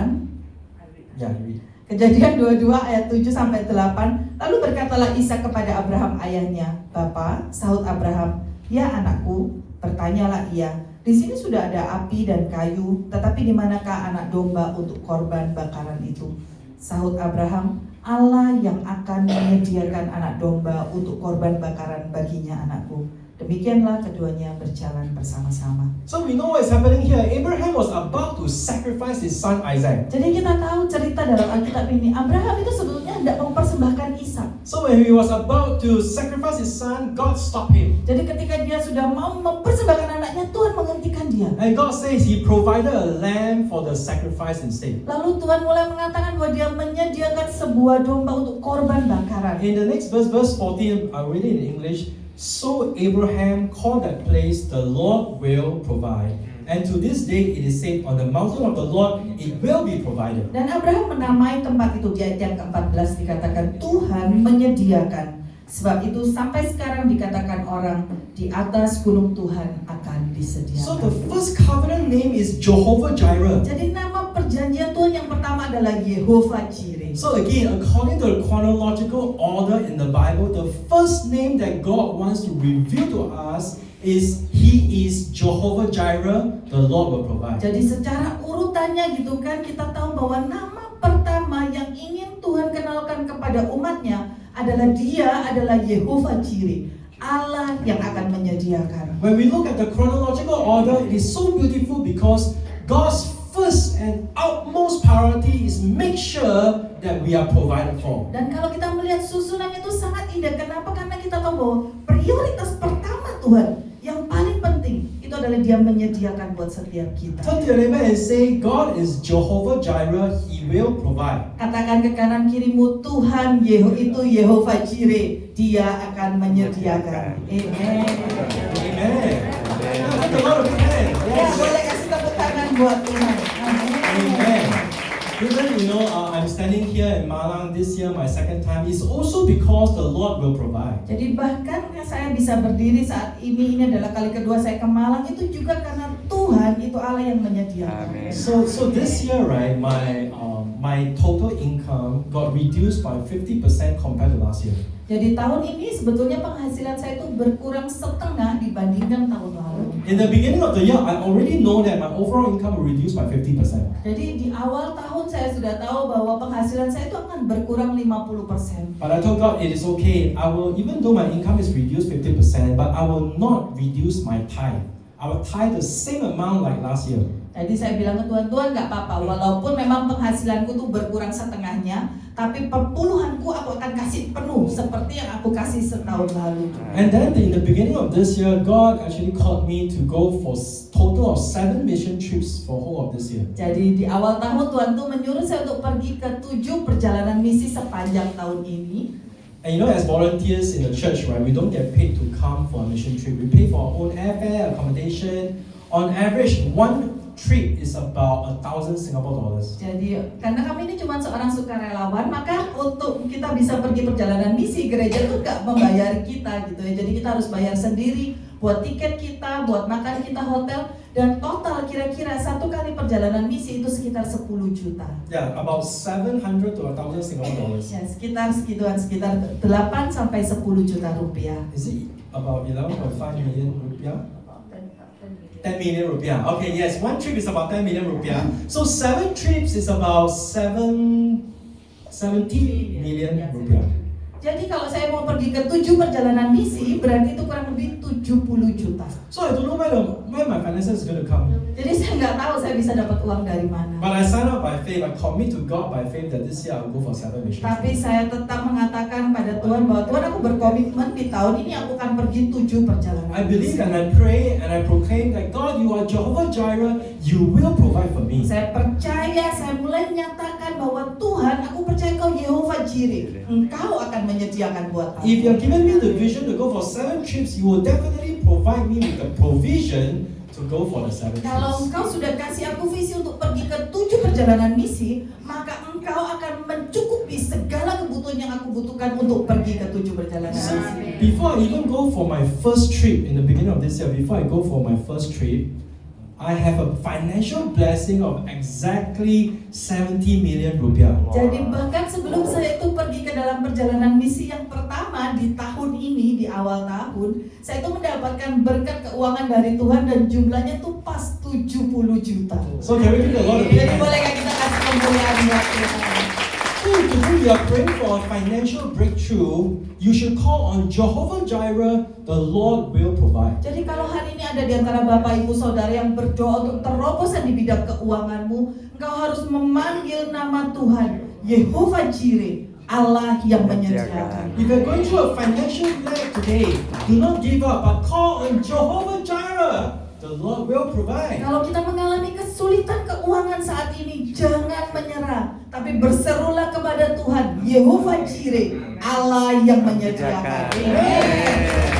Yeah, you read. Kejadian 22 ayat 7 sampai 8. Lalu berkatalah Ishak kepada Abraham ayahnya, "Bapa," sahut Abraham, "Ya anakku," bertanyalah ia, "Di sini sudah ada api dan kayu, tetapi di manakah anak domba untuk korban bakaran itu?" Sahut Abraham, "Allah yang akan menyediakan anak domba untuk korban bakaran baginya, anakku." Demikianlah keduanya berjalan bersama-sama. So we know what is happening here. Abraham was about to sacrifice his son Isaac. Jadi kita tahu cerita dalam Alkitab ini, Abraham itu sebetulnya hendak mempersembahkan Ishak. So when he was about to sacrifice his son, God stopped him. Jadi ketika dia sudah mau mempersembahkan anaknya, Tuhan menghentikan dia. And God says he provided a lamb for the sacrifice instead. Lalu Tuhan mulai mengatakan bahwa dia menyediakan sebuah domba untuk korban bakaran. In the next verse, verse 14, I read it in English. So Abraham called that place, the Lord will provide. And to this day it is said, on the mountain of the Lord it will be provided. Dan Abraham menamai tempat itu di ayat yang ke-14 dikatakan Tuhan menyediakan. Sebab itu sampai sekarang dikatakan orang di atas gunung Tuhan akan disediakan. So the first covenant name is Jehovah Jireh. Jadi nama perjanjian Tuhan yang pertama adalah Yehova Jireh. So again, according to the chronological order in the Bible, the first name that God wants to reveal to us is He is Jehovah Jireh, the Lord will provide. Jadi secara urutannya gitu kan, kita tahu bahwa nama pertama yang ingin Tuhan kenalkan kepada umatnya adalah Dia adalah Yehova Jireh, Allah yang akan menyediakan. When we look at the chronological order, it is so beautiful because God's first and utmost priority is make sure that we are provided for. Dan kalau kita melihat susunannya itu sangat indah. Kenapa? Karena kita tahu bahwa prioritas pertama Tuhan yang paling penting itu adalah Dia menyediakan buat setiap kita. Turn to your neighbor and say, God is Jehovah Jireh, He will provide. Katakan ke kanan kirimu, Tuhan itu Yehova Jireh, Dia akan menyediakan. Amen. Amen. That's a lot of hands. Ya, boleh kasih tepuk tangan buat Tuhan. Amen. Even I'm standing here in Malang this year, my second time, is also because the Lord will provide. Jadi bahkan saya bisa berdiri saat ini adalah kali kedua saya ke Malang, itu juga karena Tuhan itu Allah yang menyediakan. So this year, right, my total income got reduced by 50% compared to last year. Jadi tahun ini sebetulnya penghasilan saya itu berkurang setengah dibandingkan tahun lalu. In the beginning of the year, I already know that my overall income will reduce by 50%. Jadi di awal tahun saya sudah tahu bahwa penghasilan saya itu akan berkurang 50%. But I told God it is okay. I will, even though my income is reduced 50%, but I will not reduce my tithe. I will tithe the same amount like last year. Jadi saya bilang ke Tuhan, Tuhan nggak apa-apa, walaupun memang penghasilanku tuh berkurang setengahnya, tapi perpuluhanku aku akan kasih penuh seperti yang aku kasih setahun lalu. And then in the beginning of this year, God actually called me to go for total of 7 mission trips for whole of this year. Jadi di awal tahun Tuhan tuh menyuruh saya untuk pergi ke 7 perjalanan misi sepanjang tahun ini. And you know, as volunteers in the church, right, we don't get paid to come for a mission trip. We pay for our own airfare, accommodation. On average, one trip is about 1,000 Singapore dollars. Jadi karena kami ini cuma seorang sukarelawan, maka untuk kita bisa pergi perjalanan misi, gereja tuh nggak membayar kita gitu ya. Jadi kita harus bayar sendiri buat tiket kita, buat makan kita, hotel, dan total kira-kira satu kali perjalanan misi itu sekitar 10 juta. Yeah, about 700 to 1,000 Singapore dollars. Ya, sekitar segituan, sekitar 8 sampai 10 juta rupiah. Is it about 11.5 million rupiah? 10 million rupiah. Okay, yes, one trip is about 10 million rupiah. So 7 trips is about 70 million rupiah. Jadi kalau saya mau pergi ke 7 perjalanan misi, berarti itu kurang lebih 70 juta. So I don't know where my finances is going to come. Jadi saya nggak tahu saya bisa dapat uang dari mana. But I sign up by faith. I commit to God by faith that this year I'll go for 7 missions. Tapi saya tetap mengatakan pada Tuhan bahwa Tuhan, aku berkomitmen di tahun ini aku akan pergi 7 perjalanan. I believe and I pray and I proclaim that God, you are Jehovah Jireh. You will provide for me. Saya percaya, saya mulai menyatakan bahwa Tuhan, aku percaya Kau Yehovah Jireh. Engkau akan menyediakan buat aku. If you have given me the vision to go for 7 trips, you will definitely provide me with the provision to go for the 7 Kalau trips. Engkau sudah kasih aku visi untuk pergi ke 7 perjalanan misi, maka Engkau akan mencukupi segala kebutuhan yang aku butuhkan untuk pergi ke 7 perjalanan So, misi. before I even go for my first trip in the beginning of this year, before I go for my first trip, I have a financial blessing of exactly 70 million rupiah. Jadi bahkan sebelum saya itu pergi ke dalam perjalanan misi yang pertama di tahun ini, di awal tahun, saya itu mendapatkan berkat keuangan dari Tuhan dan jumlahnya tuh pas 70 juta. So can we give the Lord a big Jadi hand? bolehkah kita kasih kemuliaan buat Tuhan? So today we are praying for a financial breakthrough. You should call on Jehovah Jireh. The Lord will provide. Jadi kalau hari ini ada di antara Bapak Ibu Saudara yang berdoa untuk terobosan di bidang keuanganmu, engkau harus memanggil nama Tuhan, Yehovah Jireh, Allah yang menyediakan. If you're going through a financial lag today, do not give up, but call on Jehovah Jireh. The Lord will provide. Kalau kita mengalami kesulitan keuangan saat ini, jangan menyerah, tapi berserulah kepada Tuhan, Yehovah Jireh, Allah yang menyediakan. Amen.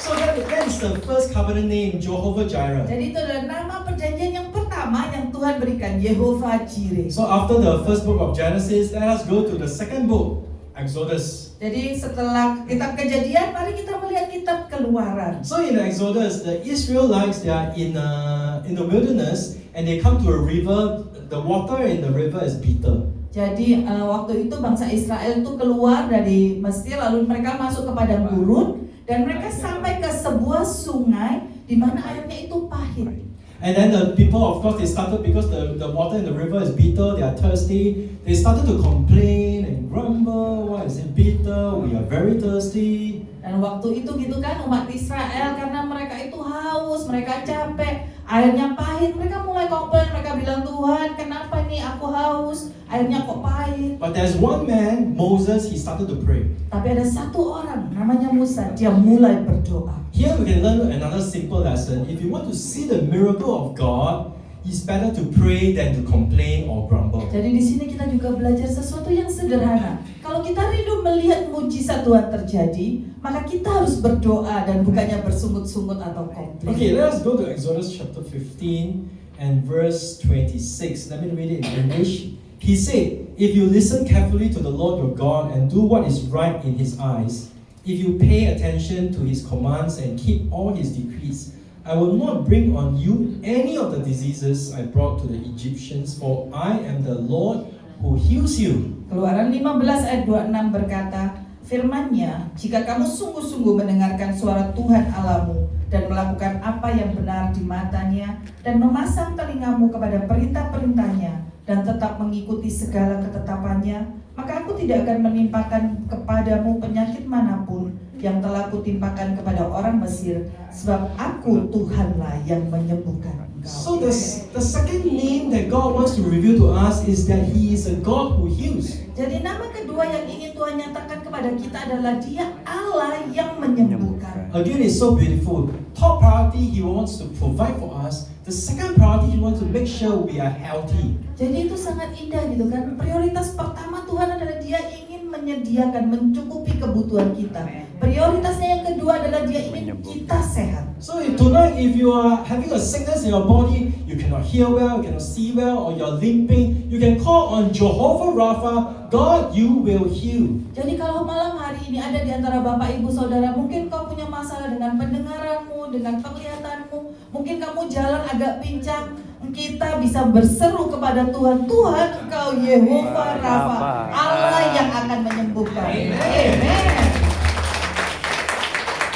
So that is the first covenant name, Jehovah Jireh. Jadi itu adalah nama perjanjian yang pertama yang Tuhan berikan, Yehovah Jireh. So after the first book of Genesis, let us go to the second book, Exodus. Jadi setelah kitab Kejadian, mari kita melihat kitab Keluaran. So in Exodus, the Israelites, they are in the wilderness and they come to a river. The water in the river is bitter. Jadi waktu itu bangsa Israel itu keluar dari Mesir, lalu mereka masuk ke padang gurun dan mereka sampai ke sebuah sungai di mana airnya itu pahit. And then the people, of course, they started, because the water in the river is bitter, they are thirsty. They started to complain and grumble. Why is it bitter? We are very thirsty. Dan waktu itu gitu kan umat Israel, karena mereka itu haus, mereka capek, airnya pahit, mereka mulai komplain, mereka bilang, Tuhan kenapa nih aku haus, airnya kok pahit. But there's one man, Moses, he started to pray. Tapi ada satu orang namanya Musa, dia mulai berdoa. Here we can learn another simple lesson. If you want to see the miracle of God, it's better to pray than to complain or grumble. Jadi di sini kita juga belajar sesuatu yang sederhana. Kalau kita rindu melihat mujizat Tuhan terjadi, maka kita harus berdoa dan bukannya bersungut-sungut atau komplain. Okay, let us go to Exodus chapter 15 and verse 26. Let me read it in English. He said, if you listen carefully to the Lord your God and do what is right in His eyes, if you pay attention to His commands and keep all His decrees, I will not bring on you any of the diseases I brought to the Egyptians, for I am the Lord who heals you. Keluaran 15 ayat 26 berkata, firman-Nya, jika kamu sungguh-sungguh mendengarkan suara Tuhan Allahmu dan melakukan apa yang benar di matanya dan memasang telingamu kepada perintah-perintahnya dan tetap mengikuti segala ketetapannya, maka aku tidak akan menimpakan kepadamu penyakit manapun yang telah kutimpakan kepada orang Mesir, sebab aku Tuhanlah yang menyembuhkan So engkau. the second name that God wants to reveal to us is that He is a God who heals. Jadi nama kedua yang ingin Tuhan nyatakan kepada kita adalah Dia Allah yang menyembuhkan. Again, it's so beautiful. Top priority, He wants to provide for us. The second priority, He wants to make sure we are healthy. Jadi itu sangat indah gitu kan. Prioritas pertama Tuhan adalah Dia ingin menyediakan, mencukupi kebutuhan kita. Prioritasnya yang kedua adalah Dia ingin kita sehat. So if tonight, if you are having a sickness in your body, you cannot hear well, you cannot see well, or you're limping, you can call on Jehovah Rapha. God, you will heal. Jadi kalau malam hari ini ada di antara Bapak Ibu Saudara, mungkin kau punya masalah dengan pendengaranmu, dengan penglihatanmu, mungkin kamu jalan agak pincang, kita bisa berseru kepada Tuhan, Tuhan Engkau Yehovah Rapha, Allah yang akan menyembuhkan. Amen.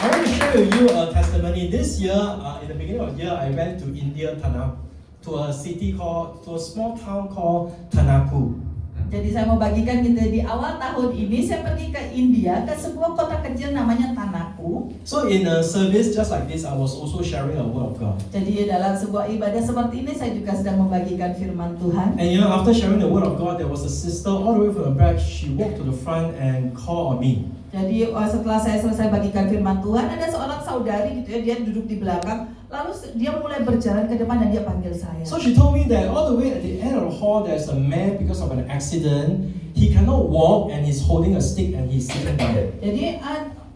I want to share with you a testimony. This year, in the beginning of the year, I went to India, to a small town called Tanapu. Jadi saya mau bagikan gitu di awal tahun ini saya pergi ke India, ke sebuah kota kecil namanya Tanapu. So in a service just like this, I was also sharing a word of God. Jadi dalam sebuah ibadah seperti ini saya juga sedang membagikan firman Tuhan. And after sharing the word of God, there was a sister all the way from the back. She walked to the front and called on me. Jadi setelah saya selesai bagikan firman Tuhan, ada seorang saudari gitu ya, dia duduk di belakang, lalu dia mulai berjalan ke depan dan dia panggil saya. So she told me that all the way at the end of the hall, there's a man because of an accident. He cannot walk and he's holding a stick and he's sitting down. Jadi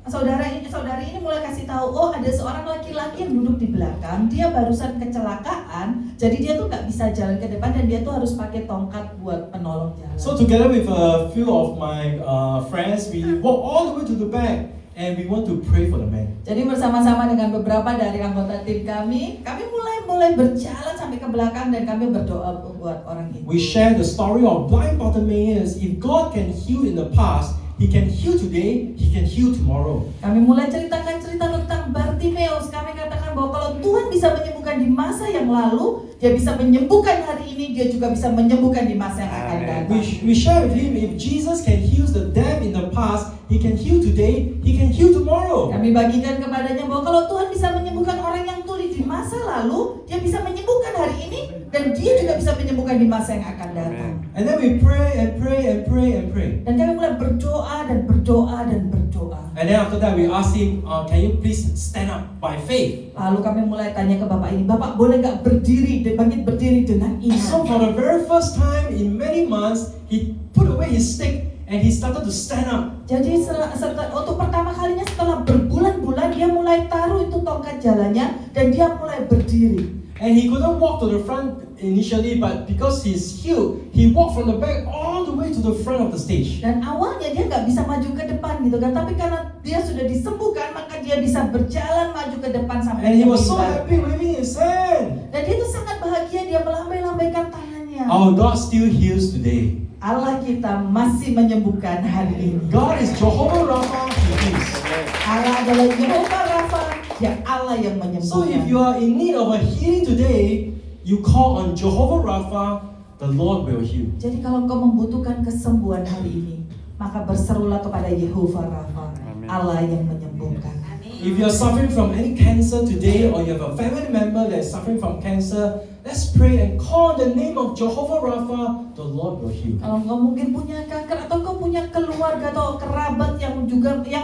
saudari ini mulai kasih tahu, oh ada seorang laki-laki yang duduk di belakang, dia barusan kecelakaan, jadi dia tuh nggak bisa jalan ke depan dan dia tuh harus pakai tongkat buat penolong jalan. So together with a few of my friends, we walk all the way to the back and we want to pray for the man. Jadi bersama-sama dengan beberapa dari anggota tim kami mulai berjalan sampai ke belakang dan kami berdoa buat orang itu. We share the story of blind Bartimaeus. If God can heal in the past, He can heal today, He can heal tomorrow. Kami mulai ceritakan cerita tentang Bartimeus. Kami katakan bahwa kalau Tuhan bisa menyembuhkan di masa yang lalu, Dia bisa menyembuhkan hari ini, Dia juga bisa menyembuhkan di masa yang akan datang. We share with him, if Jesus can heal the deaf in the past, He can heal today, He can heal tomorrow. Kami bagikan kepadanya bahwa kalau Tuhan bisa menyembuhkan orang yang tuli di masa lalu, Dia bisa menyembuhkan hari ini, dan Dia juga bisa menyembuhkan di masa yang akan datang. And then we pray and pray and pray and pray. Dan kami mulai berdoa dan berdoa dan berdoa. And then after that we ask him, can you please stand up by faith? Lalu kami mulai tanya ke Bapak ini, Bapak boleh gak bangkit berdiri dengan So iman? for the very first time in many months, he put away his stick and he started to stand up. Jadi untuk pertama kalinya setelah berbulan-bulan dia mulai taruh itu tongkat jalannya dan dia mulai berdiri. And he couldn't walk to the front initially, but because he's healed, he walked from the back all the way to the front of the stage. Dan awalnya dia nggak bisa maju ke depan gitu kan, tapi karena dia sudah disembuhkan maka dia bisa berjalan maju ke depan sampai And he was ke so mimbar. happy waving his hand. Dan dia tuh sangat bahagia, dia melambai-lambaikan tangannya. Our God still heals today. Allah kita masih menyembuhkan hari ini. God is Jehovah Rapha, He heals. Allah adalah Yehovah Rapha, ya Allah yang So if menyembuhkan. you are in need of a healing today, you call on Jehovah Rapha, the Lord will heal. Jadi kalau engkau membutuhkan kesembuhan hari ini, maka berserulah kepada Yehovah Rapha, Allah yang menyembuhkan. If you are suffering from any cancer today, or you have a family member that is suffering from cancer, let's pray and call on the name of Jehovah Rapha, the Lord will heal. Kalau engkau mungkin punya kanker atau engkau punya keluarga atau kerabat yang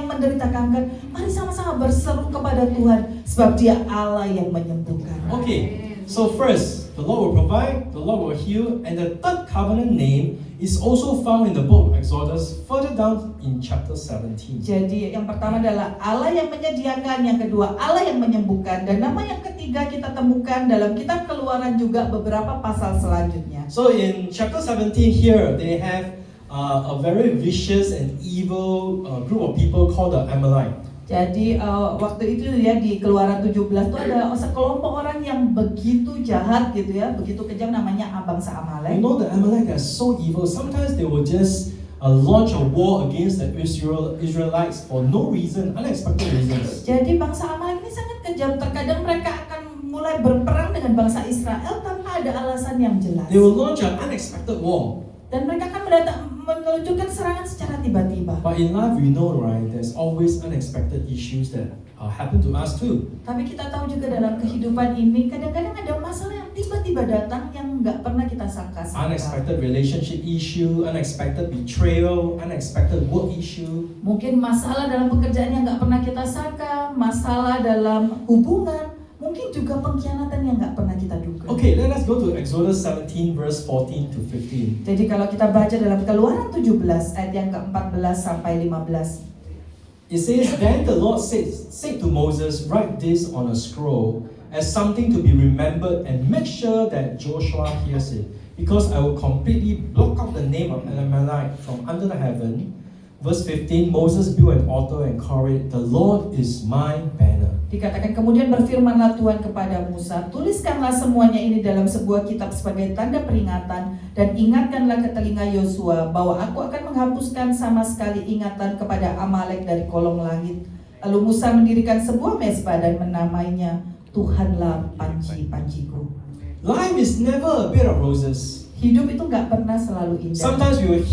menderita kanker, mari sama-sama berseru kepada Tuhan sebab Dia Allah yang menyembuhkan. Okay, so first, the Lord will provide, the Lord will heal, and the third covenant name is also found in the book of Exodus, further down in chapter 17. Jadi yang pertama adalah Allah yang menyediakan, yang kedua Allah yang menyembuhkan, dan nama yang ketiga kita temukan dalam kitab Keluaran juga beberapa pasal selanjutnya. So in chapter 17 here, they have a very vicious and evil group of people called the Amalek. Jadi waktu itu ya di Keluaran 17 itu ada sekelompok orang yang begitu jahat gitu ya, begitu kejam, namanya bangsa You Amalek. know the Amalek are so evil. Sometimes they will just launch a war against the Israelites for no reason, unexpected reasons. Jadi bangsa Amalek ini sangat kejam. Terkadang mereka akan mulai berperang dengan bangsa Israel tanpa ada alasan yang jelas. They will launch an unexpected war. Dan mereka akan meluncurkan serangan secara tiba-tiba. But in life, we know, right, there's always unexpected issues that happen to us too. Tapi kita tahu juga dalam kehidupan ini kadang-kadang ada masalah yang tiba-tiba datang yang nggak pernah kita sangka-sangka. Unexpected relationship issue, unexpected betrayal, unexpected work issue. Mungkin masalah dalam pekerjaan yang nggak pernah kita sangka, masalah dalam hubungan, mungkin juga pengkhianatan yang nggak pernah kita duga. Okay, let us go to Exodus 17 verse 14 to 15. Jadi kalau kita baca dalam Keluaran 17 ayat yang ke-14 sampai 15. It says, Then the Lord said to Moses, Write this on a scroll as something to be remembered and make sure that Joshua hears it, because I will completely block out the name of Elimelech from under the heaven. Verse 15, Moses built an altar and called it, The Lord is my banner. Dikatakan kemudian berfirmanlah Tuhan kepada Musa, tuliskanlah semuanya ini dalam sebuah kitab sebagai tanda peringatan dan ingatkanlah ke telinga Yosua bahwa aku akan menghapuskan sama sekali ingatan kepada Amalek dari kolong langit. Lalu Musa mendirikan sebuah mezbah dan menamainya Tuhanlah panji-panjiku. Life is never a bed of roses. Hidup itu nggak pernah selalu indah. Sometimes we will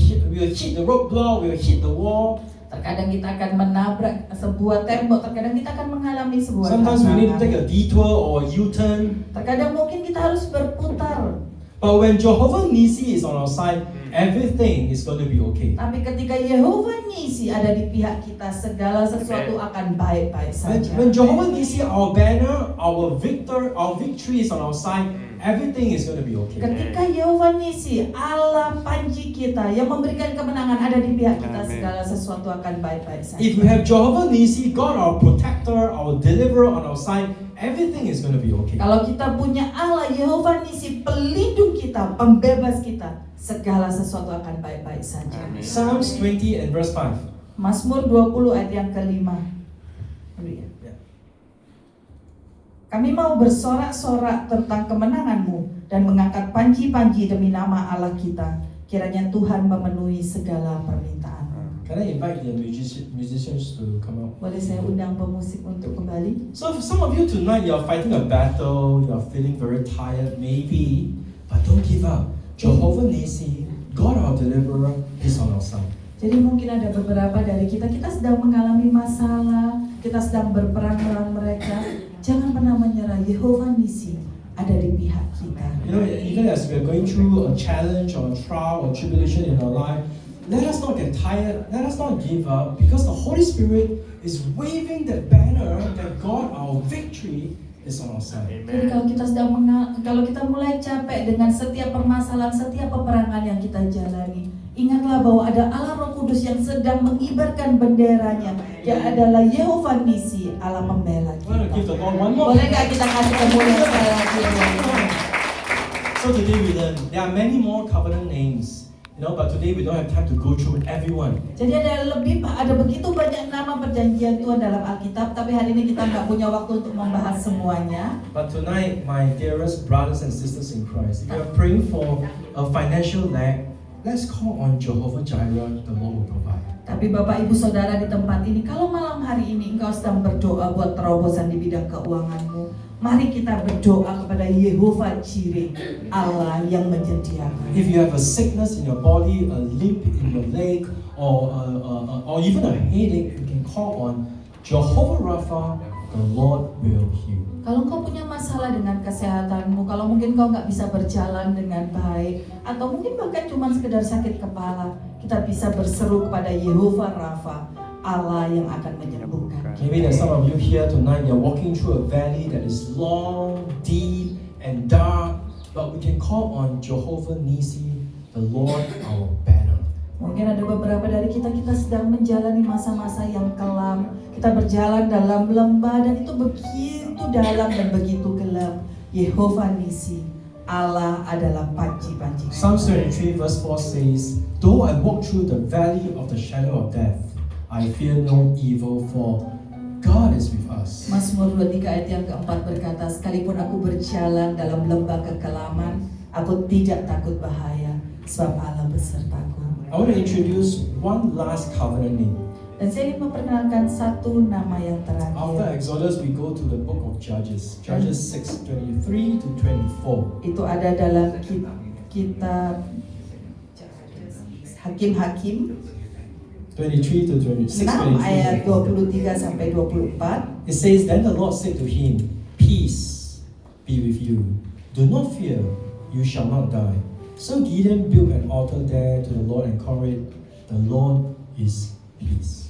hit the roadblock, we will hit the wall. Terkadang kita akan menabrak sebuah tembok, terkadang kita akan mengalami sebuah Sometimes we need to take tantangan. a detour or a U-turn. Terkadang mungkin kita harus berputar. But when Jehovah Nisi is on our side, everything is going to be okay. Tapi ketika Yehova Nisi ada di pihak kita, segala sesuatu akan baik-baik saja. When Jehovah Nisi, our banner, our victory is on our side, everything is going to be okay. Ketika Yehova Nisi, Allah panji kita yang memberikan kemenangan ada di pihak kita, segala sesuatu akan baik-baik saja. If we have Jehovah Nisi, God our protector, our deliverer on our side, everything is going to be okay. Kalau kita punya Allah Yehova Nisi, pelindung kita, pembebas kita, segala sesuatu akan baik-baik saja. Psalms 20 and verse 5. Mazmur 20 ayat yang ke-5. Kami mau bersorak-sorak tentang kemenangan-Mu dan mengangkat panji-panji demi nama Allah kita. Kiranya Tuhan memenuhi segala permintaan. Can I invite the musicians to come out? Boleh saya undang pemusik untuk kembali? So for some of you tonight, you're fighting a battle, you're feeling very tired, maybe, but don't give up. Jehovah Nisi, God our deliverer, is on our side. Jadi mungkin ada beberapa dari kita sedang mengalami masalah, kita sedang berperang melawan mereka. Jangan pernah menyerah, Yehova Nisi ada di pihak kita. You know, even as we're going through a challenge or a trial or tribulation in our life, let us not get tired, let us not give up, because the Holy Spirit is waving that banner that God, our victory, is on our side. Jadi kalau kita mulai capek dengan setiap permasalahan, setiap peperangan yang kita jalani, ingatlah bahwa ada Allah Roh Kudus yang sedang mengibarkan benderanya. Dia adalah Yehova Nisi, Allah pembela I want to give kita. the Lord one more. Boleh nggak kita kasih kemuliaan sekali lagi? So today we learn there are many more covenant names, but today we don't have time to go through everyone. Jadi ada begitu banyak nama perjanjian Tuhan dalam Alkitab, tapi hari ini kita nggak punya waktu untuk membahas semuanya. But tonight, my dearest brothers and sisters in Christ, if you are praying for a financial lack, let's call on Jehovah Jireh, the Lord will provide. Tapi Bapak Ibu Saudara di tempat ini, kalau malam hari ini engkau sedang berdoa buat terobosan di bidang keuanganmu, mari kita berdoa kepada Yehova Jireh, Allah yang menyediakan. If you have a sickness in your body, a limp in your leg, or even a headache, you can call on Jehovah Rapha, the Lord will heal. Kalau engkau punya masalah dengan kesehatanmu, kalau mungkin kau nggak bisa berjalan dengan baik, atau mungkin bahkan cuma sekedar sakit kepala, kita bisa berseru kepada Yehova Rapha, Allah yang akan menyembuhkan. Maybe there's some of you here tonight, you're walking through a valley that is long, deep, and dark, but we can call on Jehovah Nisi, the Lord our banner. Mungkin ada beberapa dari kita sedang menjalani masa-masa yang kelam. Kita berjalan dalam lembah dan itu begitu dalam dan begitu gelap. Yehova Nisi, Allah adalah panji-panji. Psalm 33 verse 4 says, Though I walk through the valley of the shadow of death, I fear no evil, for God is with us. Mazmur 23 ayat yang keempat berkata, sekalipun aku berjalan dalam lembah kekelaman, aku tidak takut bahaya, sebab Allah besertaku. I want to introduce one last covenant name. Dan saya ingin memperkenalkan satu nama yang After terakhir. Exodus, we go to the book of Judges, Judges 6:23 to 24. Itu ada dalam kitab Hakim-Hakim 23 to 26, 6 ayat 23. 23 sampai 24. It says, Then the Lord said to him, Peace be with you. Do not fear, you shall not die. So Gideon built an altar there to the Lord and called it, The Lord is Peace.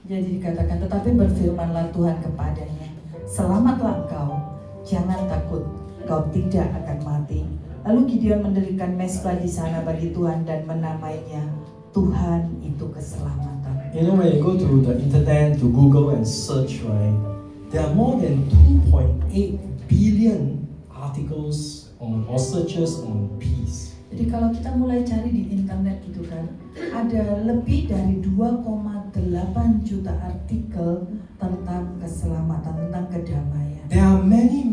Jadi dikatakan, tetapi berfirmanlah Tuhan kepadanya, selamatlah engkau, jangan takut, kau tidak akan mati. Lalu Gideon mendirikan mezbah di sana bagi Tuhan dan menamainya Tuhan itu keselamatan. You know, when you go to the internet, to Google and search, right, there are more than 2.8 billion articles on or searches on peace. Jadi kalau kita mulai cari di internet gitu kan, ada lebih dari 2,8 juta artikel tentang keselamatan, tentang kedamaian. There are many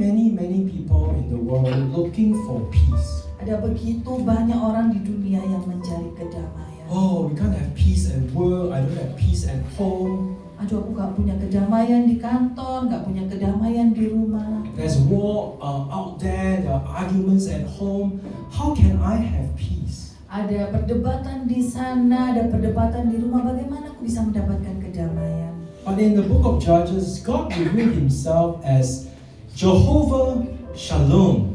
people in the world looking for peace. Ada begitu banyak orang di dunia yang mencari kedamaian. Oh, we can't have peace at work, I don't have peace at home. Aduh, aku gak punya kedamaian di kantor, gak punya kedamaian di rumah. There's war out there are arguments at home. How can I have peace? Ada perdebatan di sana, ada perdebatan di rumah. Bagaimana aku bisa mendapatkan kedamaian? But in the book of Judges, God revealed himself as Jehovah Shalom,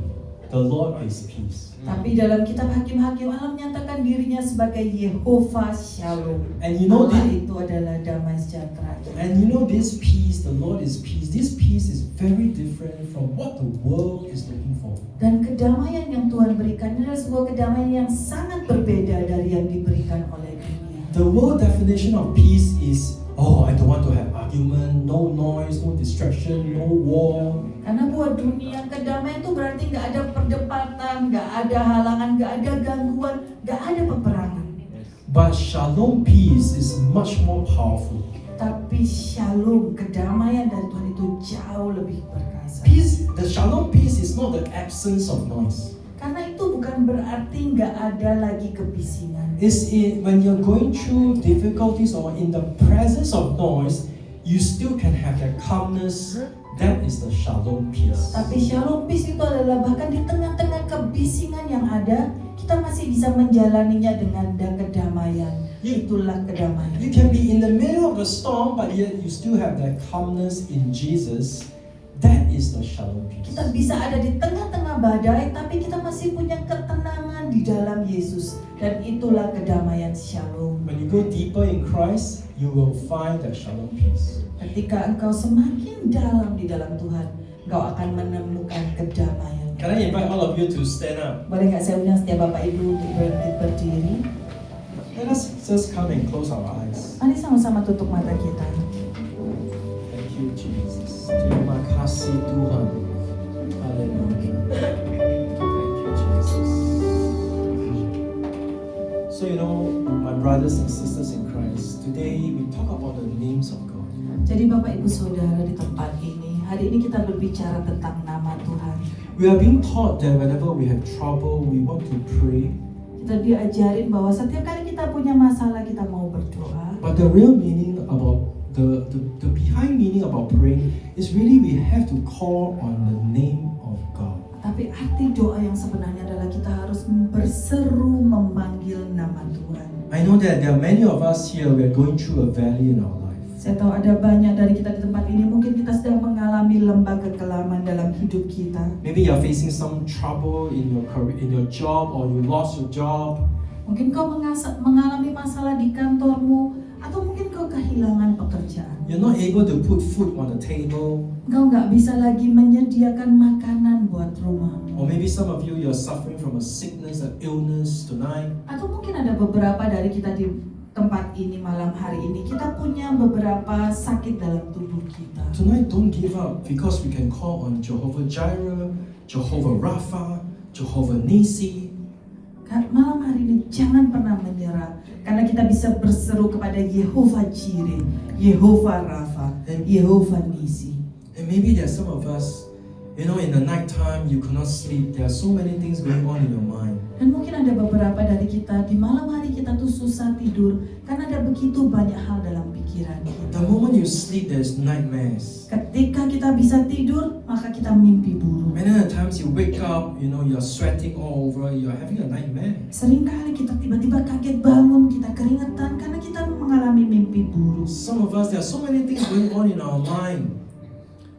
the Lord is peace. Tapi dalam kitab Hakim-Hakim Allah menyatakan dirinya sebagai Yehova Shalom. And you know Allah this, itu adalah damai sejahtera. and you know this peace, the Lord is peace. This peace is very different from what the world is looking for. Dan kedamaian yang Tuhan berikan adalah sebuah kedamaian yang sangat berbeda dari yang diberikan oleh dunia. The world definition of peace is, oh, I don't want to have argument, no noise, no distraction, no war. Karena buat dunia kedamaian itu berarti nggak ada perdebatan, nggak ada halangan, nggak ada gangguan, nggak ada peperangan. But shalom peace is much more powerful. Tapi shalom, kedamaian dari Tuhan itu jauh lebih perkasa. Peace, the shalom peace is not the absence of noise. Karena itu bukan berarti nggak ada lagi kebisingan. It's when you're going through difficulties or in the presence of noise, you still can have that calmness. That is the shalom peace. Tapi shalom peace itu adalah bahkan di tengah-tengah kebisingan yang ada, kita masih bisa menjalaninya dengan kedamaian. Itulah kedamaian. You can be in the middle of the storm, but yet you still have that calmness in Jesus. That is the shalom peace. Kita bisa ada di tengah-tengah badai, tapi kita masih punya ketenangan di dalam Yesus. Dan itulah kedamaian shalom. When you go deeper in Christ, you will find that shalom peace. Ketika engkau semakin dalam di dalam Tuhan, engkau akan menemukan kedamaian. Can I invite all of you to stand up? Boleh nggak saya undang setiap Bapak Ibu untuk berdiri? Let us just come and close our eyes. Mari sama-sama tutup mata kita. Thank you, Jesus. Terima kasih Tuhan. Haleluya. Thank you, Jesus. So you know, my brothers and sisters in Christ, today we talk about the names of God. Jadi Bapak Ibu Saudara di tempat ini, hari ini kita berbicara tentang nama Tuhan. We are being taught that whenever we have trouble, we want to pray. Kita diajarin bahwa setiap kali kita punya masalah, kita mau berdoa. But the real meaning about the behind meaning about praying is really we have to call on the name of God. Tapi arti doa yang sebenarnya adalah kita harus berseru memanggil nama Tuhan. I know that there are many of us here, we are going through a valley in our life. Saya tahu ada banyak dari kita di tempat ini, mungkin kita sedang mengalami lembah kekelaman dalam hidup kita. Maybe you are facing some trouble in your career, in your job, or you lost your job. Mungkin kau mengalami masalah di kantormu, atau mungkin kau kehilangan pekerjaan. You're not able to put food on the table. Kau nggak bisa lagi menyediakan makanan buat rumahmu. Or maybe some of you, you're suffering from a sickness, an illness tonight. Atau mungkin ada beberapa dari kita di tempat ini malam hari ini, kita punya beberapa sakit dalam tubuh kita. Tonight, don't give up because we can call on Jehovah Jireh, Jehovah Rapha, Jehovah Nisi. Malam hari ini jangan pernah menyerah, karena kita bisa berseru kepada Yehova Jireh, Yehova Rapha, Yehova Nisi. And maybe there's some of us, you know, in the night time you cannot sleep. There are so many things going on in your mind. Dan mungkin ada beberapa dari kita di malam hari kita tuh susah tidur karena ada begitu banyak hal dalam pikiran. pikiran kita. The moment you sleep, there's nightmares. Ketika kita bisa tidur, maka kita mimpi buruk. Many of the times you wake up, you're sweating all over, you're having a nightmare. Seringkali kita tiba-tiba kaget bangun, kita keringetan karena kita mengalami mimpi buruk. Some of us, there are so many things going on in our mind.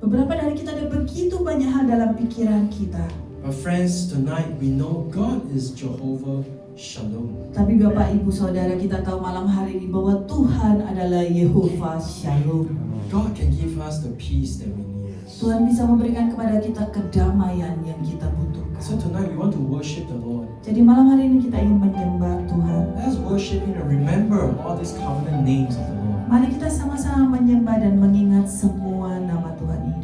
Beberapa dari kita ada begitu banyak hal dalam pikiran kita. But friends, tonight we know God is Jehovah Shalom. Tapi Bapak, Ibu, Saudara, kita tahu malam hari ini bahwa Tuhan adalah Yehova Shalom. God can give us the peace that we need. Tuhan bisa memberikan kepada kita kedamaian yang kita butuhkan. So tonight we want to worship the Lord. Jadi malam hari ini kita ingin menyembah Tuhan. Let's worship Him and remember all these covenant names of the Lord. Mari kita sama-sama menyembah dan mengingat semua nama Tuhan ini.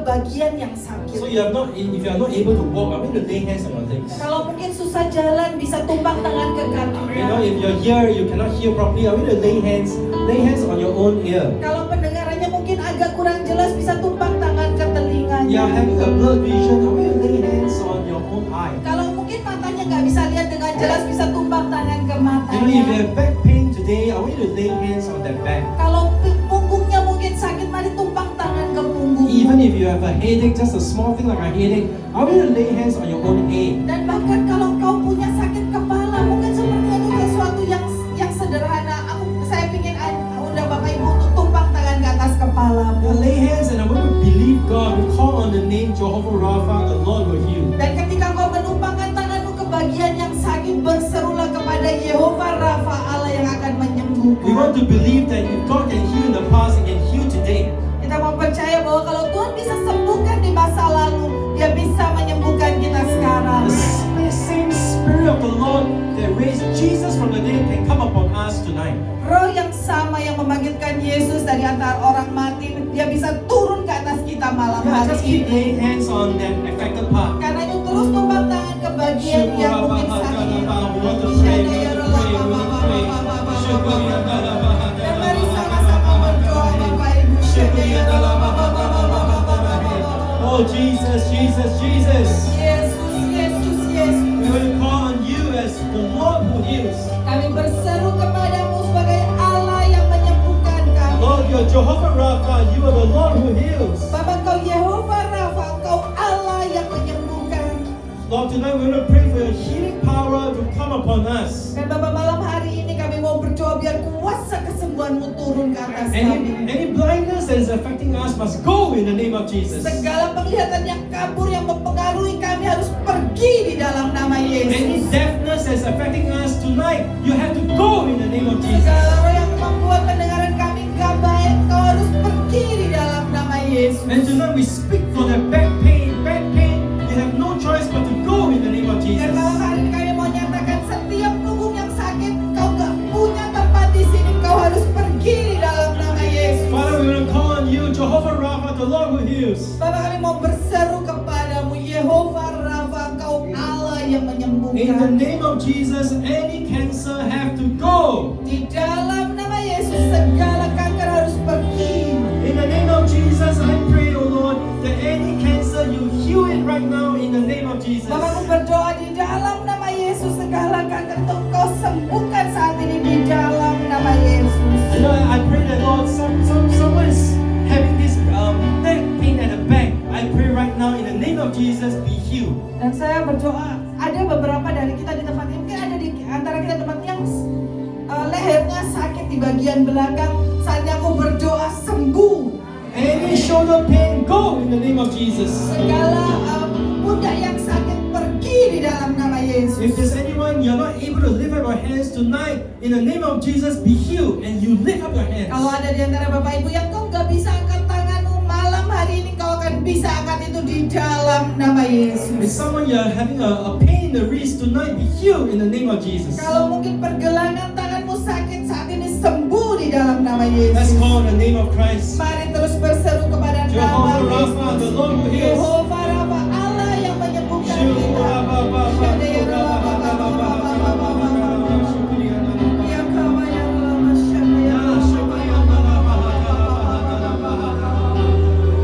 bagian yang sakit. So if you are not able to walk, I want you to lay hands on your legs. Kalau mungkin susah jalan, bisa tumpang tangan ke You know, kakinya. if you're here, you cannot hear properly, I want you to lay hands on your own ear. Kalau pendengarannya mungkin agak kurang jelas, bisa tumpang tangan ke You telinganya. are having a blurred vision, I want you to lay hands on your own eye. Kalau mungkin matanya nggak bisa lihat dengan jelas, bisa tumpang tangan ke You know, if you matanya. have back pain today, I want you to lay hands on that back. Kalau punggungnya mungkin sakit, mari tumpang tangan ke punggung. Even if you have a headache, just a small thing like a headache, I want you to lay hands on your own head. Dan bahkan kalau kau punya sakit kepala, mungkin seperti itu sesuatu yang sederhana. Saya ingin undang Bapak Ibu untuk tumpang tangan ke atas kepala. Now lay hands and I want you to believe God. We call on the name Jehovah Rapha, the Lord will heal. Dan ketika kau menumpangkan tanganmu ke bagian yang sakit, berserulah kepada Yehova Rafa, Allah yang akan We menyembuhkan. want to believe that if God can heal in the past, He can heal today. Kita mau percaya bahwa kalau Tuhan bisa sembuhkan di masa lalu, Dia bisa menyembuhkan kita sekarang. The same Spirit of the Lord that raised Jesus from the dead can come upon us tonight. Roh yang sama yang membangkitkan Yesus dari antara orang mati, Dia bisa turun ke atas kita malam Yeah, hari just keep ini. laying hands on that affected part. Karena itu terus tumpang tangan ke bagian yang mungkin sakit. We want to pray, we want to pray, we want to pray. Dan mari sama-sama berdoa Bapak Ibu. Oh Jesus, Jesus, Jesus. Yesus, Yesus, Yesus. We will call on you as the Lord who heals. Kami berseru kepadamu sebagai Allah yang menyembuhkan kami. Lord, you are Jehovah Rapha, you are the Lord who heals. Bapak Engkau Yehova Rafa, Engkau Allah yang menyembuhkan. Lord, tonight we want to pray for your healing power to come upon us. Dan Bapak malam hari ini kami mau berdoa biar kuasa kesembuhanmu turun ke atas kami. Any blindness that is affecting us must go in the name of Jesus. Segala penglihatan yang kabur yang mempengaruhi kami harus pergi di dalam nama Any Yesus. deafness that is affecting us tonight, you have to go in the name of Jesus. Segala roh yang membuat pendengaran kami gak baik, kau harus pergi di dalam nama Yesus. And tonight we speak for the back pain. Back pain, you have no choice but to go in the name of Jesus. Dan malam hari ini kami mau nyatakan setiap punggung yang sakit, kau gak punya tempat di sini, kau harus pergi di dalam nama Yesus. Father, we want to call on you, Jehovah Rapha, the Lord who heals. Bapak kami mau berseru kepadamu, Yehova Rafa, kau Allah yang In the menyembuhkan. name of Jesus, any cancer have to go. Di dalam nama Yesus segala kanker harus pergi. In the name of Jesus, I pray, oh Lord, that any cancer you heal it right now in the name of Jesus. Bapakku berdoa di dalam nama Yesus segala kanker itu kau sembuhkan saat ini di dalam nama Yesus. You know, I pray that Lord, someone is having this neck pain at the back. I pray right now in the name of Jesus, be healed. Dan saya berdoa, ada beberapa dari kita di tempat ini, mungkin ada di antara kita tempat yang lehernya sakit di bagian belakang. Saatnya aku berdoa sembuh. Any shoulder pain, go in the name of Jesus. Segala pundak yang sakit pergi di dalam nama If Yesus. there's anyone you're not able to lift up your hands tonight, in the name of Jesus, be healed and you lift up your hands. Kalau ada di antara Bapak Ibu yang kau gak bisa angkat tanganmu, malam hari ini kau akan bisa angkat itu di dalam nama If Yesus. someone you're having a pain in the wrist tonight, be healed in the name of Jesus. Kalau mungkin pergelangan tanganmu sakit saat ini, sembuh di dalam nama Let's Yesus. call on the name of Christ. Mari terus berseru kepada nama Jehovah Rapha, the Yesus. Lord who heals. Yehova Rafa, Allah yang menyembuhkan kita. Ya kau yang lama syaya.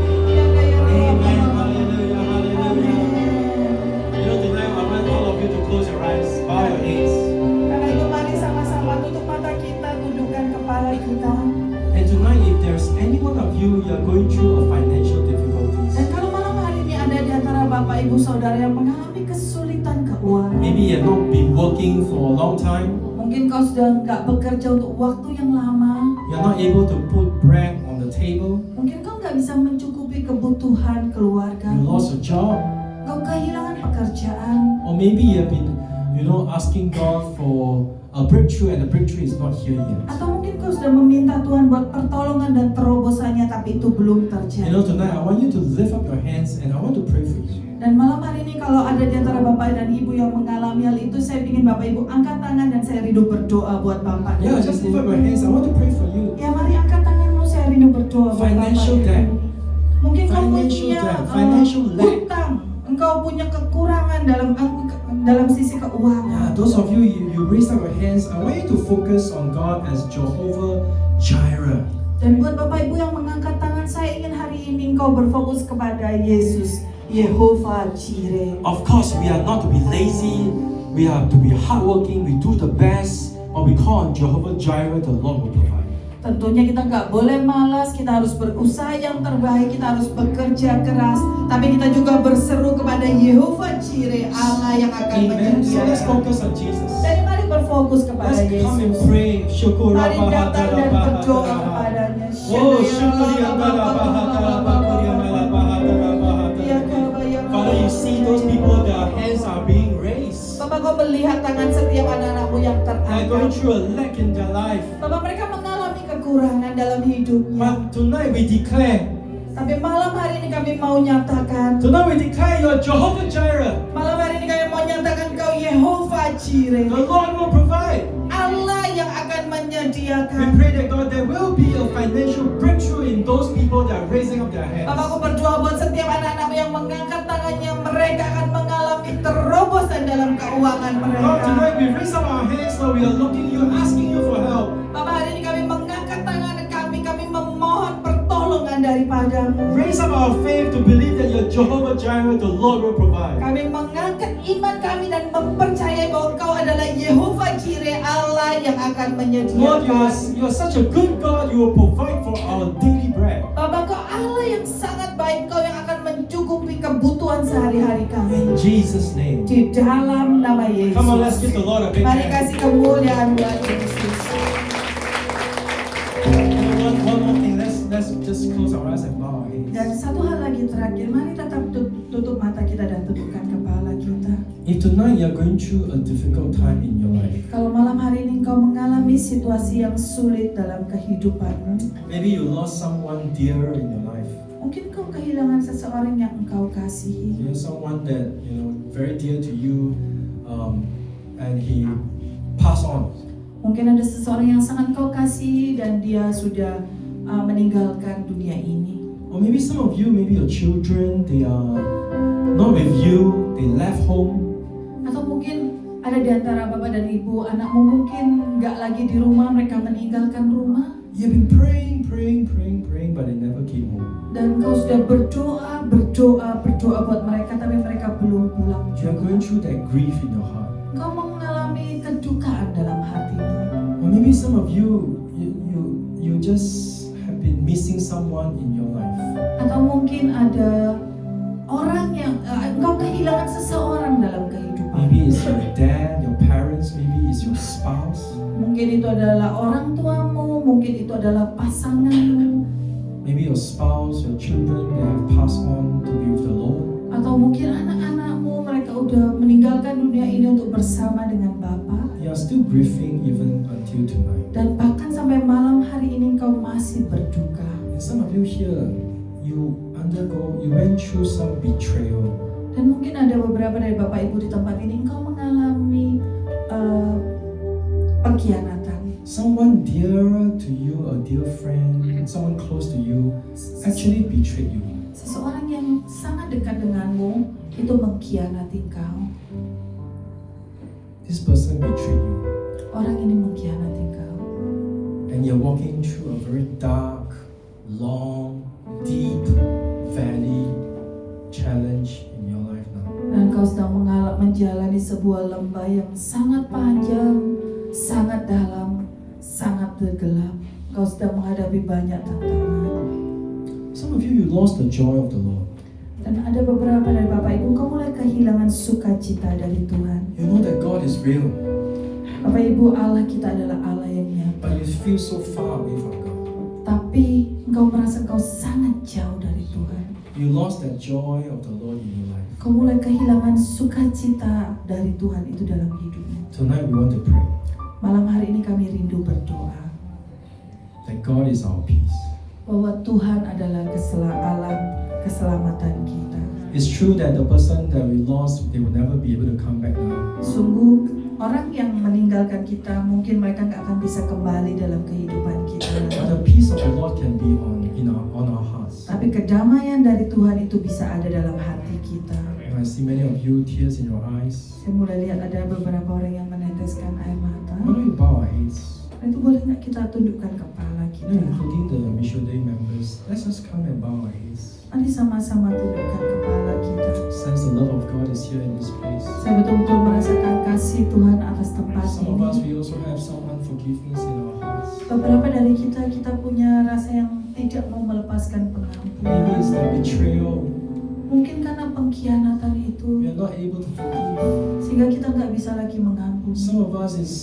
Amen. Hallelujah. Hallelujah. You know, tonight I want all of you to close your eyes, bow your heads. Karena itu mari sama-sama tutup mata kita, tundukkan kepala kita. And tonight, if there's any one of you, you're going through a financial difficulties. Dan kalau malam hari ini ada di antara Bapak Ibu Saudara yang mengalami kesulitan keuangan, Maybe you have not been working for a long time. mungkin kau sudah nggak bekerja untuk waktu yang lama, You're not able to put bread on the table. mungkin kau nggak bisa mencukupi kebutuhan keluarga, You lost a job. kau kehilangan pekerjaan, Or maybe you have been, asking God for a breakthrough and the breakthrough is not here yet. atau mungkin kau sudah meminta Tuhan buat pertolongan dan terobosannya tapi itu belum terjadi. Tonight I want you to lift up your hands and I want to pray for you. Dan malam hari ini kalau ada di antara Bapak dan Ibu yang mengalami hal itu, saya ingin Bapak Ibu angkat tangan dan saya rindu berdoa buat Bapak dan Yeah, just lift up Ibu. your hands. I want to pray for you. Ya mari angkat tanganmu, saya rindu berdoa buat Bapak Financial dan debt. Ibu. Mungkin kau Financial punya debt, financial lack. hutang, engkau punya kekurangan dalam sisi Yeah, keuangan. those of you, you raise up your hands. I want you to focus on God as Jehovah Jireh. Dan buat Bapak Ibu yang mengangkat tangan, saya ingin hari ini engkau berfokus kepada Yesus, Yehova Jireh. Of course, we are not to be lazy. We are to be hardworking. We do the best. But we call on Jehovah Jireh, the Lord will provide. Tentunya kita nggak boleh malas, kita harus berusaha yang terbaik, kita harus bekerja keras. Tapi kita juga berseru kepada Yehova Jireh, Allah yang akan Amen. So let's menyediakan. focus on Jesus. Jadi mari berfokus kepada Let's come and Yesus. pray. Syukur Mari datang dan berdoa kepadanya. Oh, syukur ya Father, you see those people, their hands are being raised. Bapak, kau melihat tangan setiap anak-anakmu yang They're going terangkat. through a lack in their life. Bapak, mereka mengalami kekurangan dalam hidupnya. But tonight we declare, Tapi malam hari ini kami mau nyatakan, tonight we declare you are Jehovah Jireh. malam hari ini kami mau nyatakan kau Yehova Jireh, The Lord will provide. Allah yang akan We menyediakan. pray that God, there will be a financial breakthrough in those people that are raising up their hands. Bapak, aku berdoa buat setiap anak-anakmu yang mengangkat tangannya, mereka akan mengalami terobosan dalam keuangan God, mereka. tonight we raise up our hands, Lord, we are looking you, asking you for help. Bapak, hari ini kami mengangkat tangan kami memohon pertolongan daripadamu. Raise up our faith to believe that you're Jehovah Jireh, the Lord will provide. Kami mengangkat iman kami dan mempercayai bahwa Kau adalah Yehova Jireh, Allah yang akan Lord, menyediakan. you are such a good God, you will provide for our daily bread. Bapak, Kau Allah yang sangat baik, Kau yang akan mencukupi kebutuhan sehari-hari kami. In Jesus' name. Di dalam nama Yesus. Come on, let's give the Lord a big Mari hand. kasih kemuliaan buat Yesus. One more thing, let's just close our eyes and bow our heads. Dan satu hal lagi terakhir, mari tetap tutup mata kita dan tundukkan kepala kita. If tonight you're going through a difficult time in your life, Kalau malam hari ini engkau mengalami situasi yang sulit dalam kehidupanmu, maybe you lost someone dear in your life. mungkin kau kehilangan seseorang yang engkau kasihi. You know, someone that very dear to you, and he passed on. Mungkin ada seseorang yang sangat kau kasihi dan dia sudah meninggalkan dunia ini. Or maybe some of you, maybe your children, they are not with you, they left home. Atau mungkin ada di antara bapak dan ibu, anakmu mungkin nggak lagi di rumah, mereka meninggalkan rumah. You've been praying, but they never came home. Dan kau sudah berdoa buat mereka, tapi mereka belum pulang You are juga. going through that grief in your heart. Kau mengalami kedukaan dalam hatimu. Or maybe some of you just have been missing someone in your life. Atau mungkin ada orang yang engkau kehilangan seseorang dalam kehidupan. Maybe it's your dad, your parents, maybe it's your spouse. Mungkin itu adalah orang tuamu, mungkin itu adalah pasanganmu, Maybe your spouse, your children, they have passed on to be with the Lord. atau mungkin anak-anakmu, mereka udah meninggalkan dunia ini untuk bersama dengan Bapa. You are still grieving even until tonight. Dan bahkan sampai malam hari ini engkau masih berduka. And some of you here, you went through some betrayal. Dan mungkin ada beberapa dari Bapak Ibu di tempat ini, engkau mengalami pengkhianatan. Someone dear to you, a dear friend, someone close to you, actually betrayed you. Seseorang yang sangat dekat denganmu itu mengkhianati engkau. This person betrayed you. Orang ini mengkhianati engkau. And you're walking through a very dark, long, deep valley challenge in your life now. Dan kau sedang menjalani sebuah lembah yang sangat panjang, sangat dalam, sangat gelap. Kau sedang menghadapi banyak tantangan. Some of you lost the joy of the Lord. Dan ada beberapa dari Bapak Ibu, kau mulai kehilangan sukacita dari Tuhan. You know that God is real, Bapak Ibu, Allah kita adalah Allah yang nyata. but you feel so far away from God. Tapi engkau merasa kau sangat jauh dari Tuhan. You lost that joy of the Lord in your life. Kau mulai kehilangan sukacita dari Tuhan itu dalam hidupmu. Tonight we want to pray Malam hari ini kami rindu berdoa that God is our peace. bahwa Tuhan adalah keselamatan kita. It's true that the person that we lost, they will never be able to come back now. Sungguh orang yang meninggalkan kita mungkin mereka nggak akan bisa kembali dalam kehidupan kita. But the peace of the Lord can be on our hearts. hearts. Tapi kedamaian dari Tuhan itu bisa ada dalam hati kita. And I see many of you tears in your eyes. Saya mulai lihat ada beberapa orang yang meneteskan air mata. Why don't we bow our heads? Itu boleh nggak kita tundukkan kepala kita? Including the Mission Day members, let's just come and bow our heads. Mari sama-sama tundukkan kepala kita. Sense the love of God is here in this place. Saya betul-betul merasakan kasih Tuhan atas tempat Some of us, ini. we also have some unforgiveness in our hearts. Beberapa dari kita punya rasa yang tidak mau melepaskan Maybe pengampunan. it's the betrayal. Mungkin karena pengkhianatan We itu, are not able to forgive. sehingga kita nggak bisa lagi mengampuni. Some of us is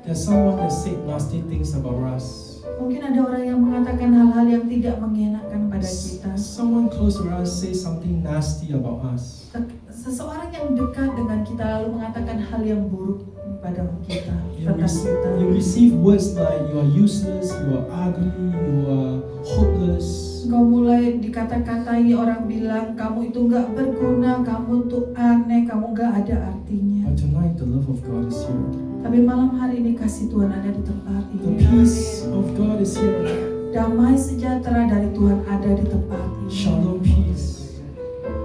there's someone that said nasty things about us. Mungkin ada orang yang mengatakan hal-hal yang tidak mengenakan pada kita. Someone close to us say something nasty about us. Seseorang yang dekat dengan kita lalu mengatakan hal yang buruk pada kita, You, tentang kita. you receive words like you are useless, you are ugly, you are hopeless. Engkau mulai dikata-katai, orang bilang kamu itu nggak berguna, kamu tuh aneh, kamu nggak ada artinya. But tonight the love of God is here. Tapi malam hari ini kasih Tuhan ada di tempat The ini. peace of God is here. Damai sejahtera dari Tuhan ada di tempat ini. Shalom peace.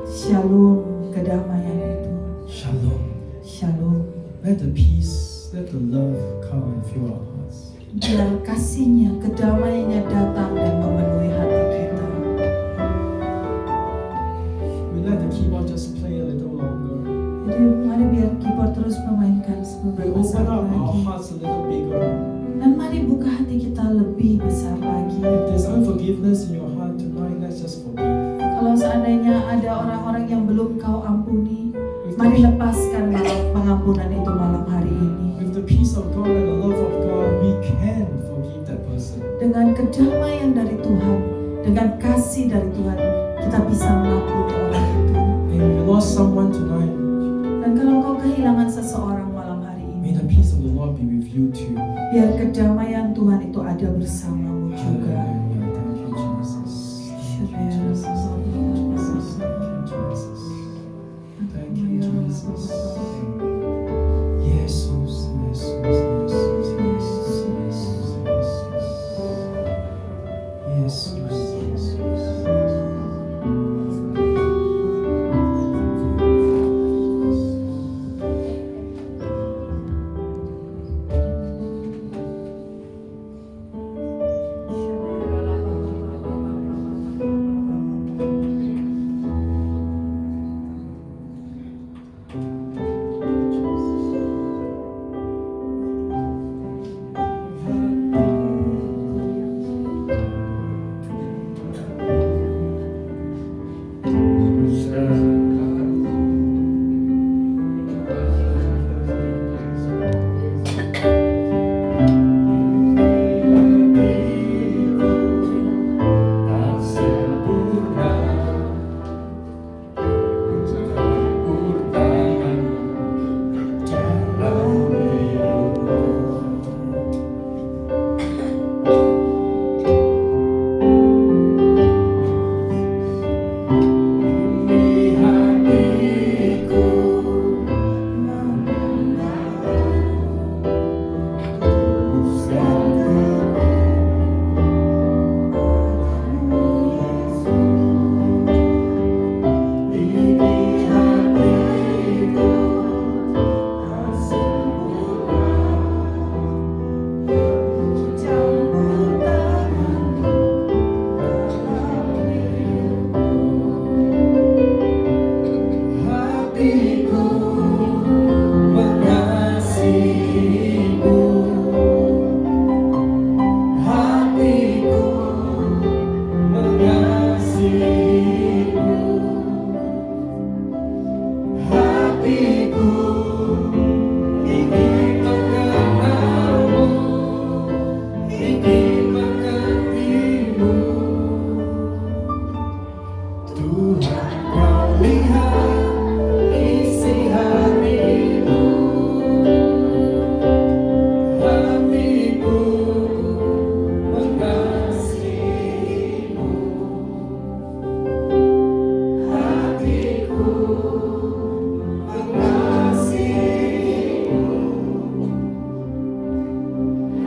Shalom, kedamaian itu. Shalom. Shalom. Let the peace, let the love come and fill our hearts. Biar kasihnya, kedamaiannya datang dan memenuhi hati kita. We let the keyboard just play a little longer. Jadi mari biar keyboard terus memainkan We beberapa open saat up our lagi. hearts a little bigger. Dan mari buka hati kita lebih besar lagi. If there's unforgiveness in your heart tonight, let's just forgive. Kalau seandainya ada orang-orang yang belum kau ampuni, With mari the, lepaskan pengampunan itu malam hari ini. with the peace of God and the love of God, we can forgive that person. Dengan kedamaian dari Tuhan, dengan kasih dari Tuhan, kita bisa mengampuni orang itu. And if you lost someone tonight, Dan kalau kau kehilangan seseorang malam hari may ini, the peace of the Lord be with you too. biar kedamaian Tuhan itu ada bersamamu juga. Hallelujah. Thank you, Jesus. Thank you, Jesus. Thank you, Jesus. Thank you, Jesus. Jesus, Jesus, Jesus, Jesus, Jesus, Jesus,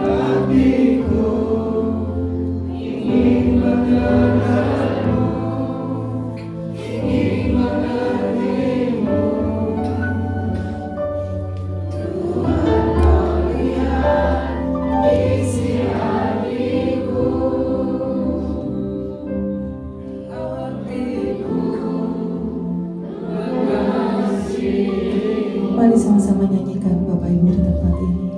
Hatiku ingin mengenalmu. Mari sama-sama nyanyikan Bapak Ibu di tempat ini.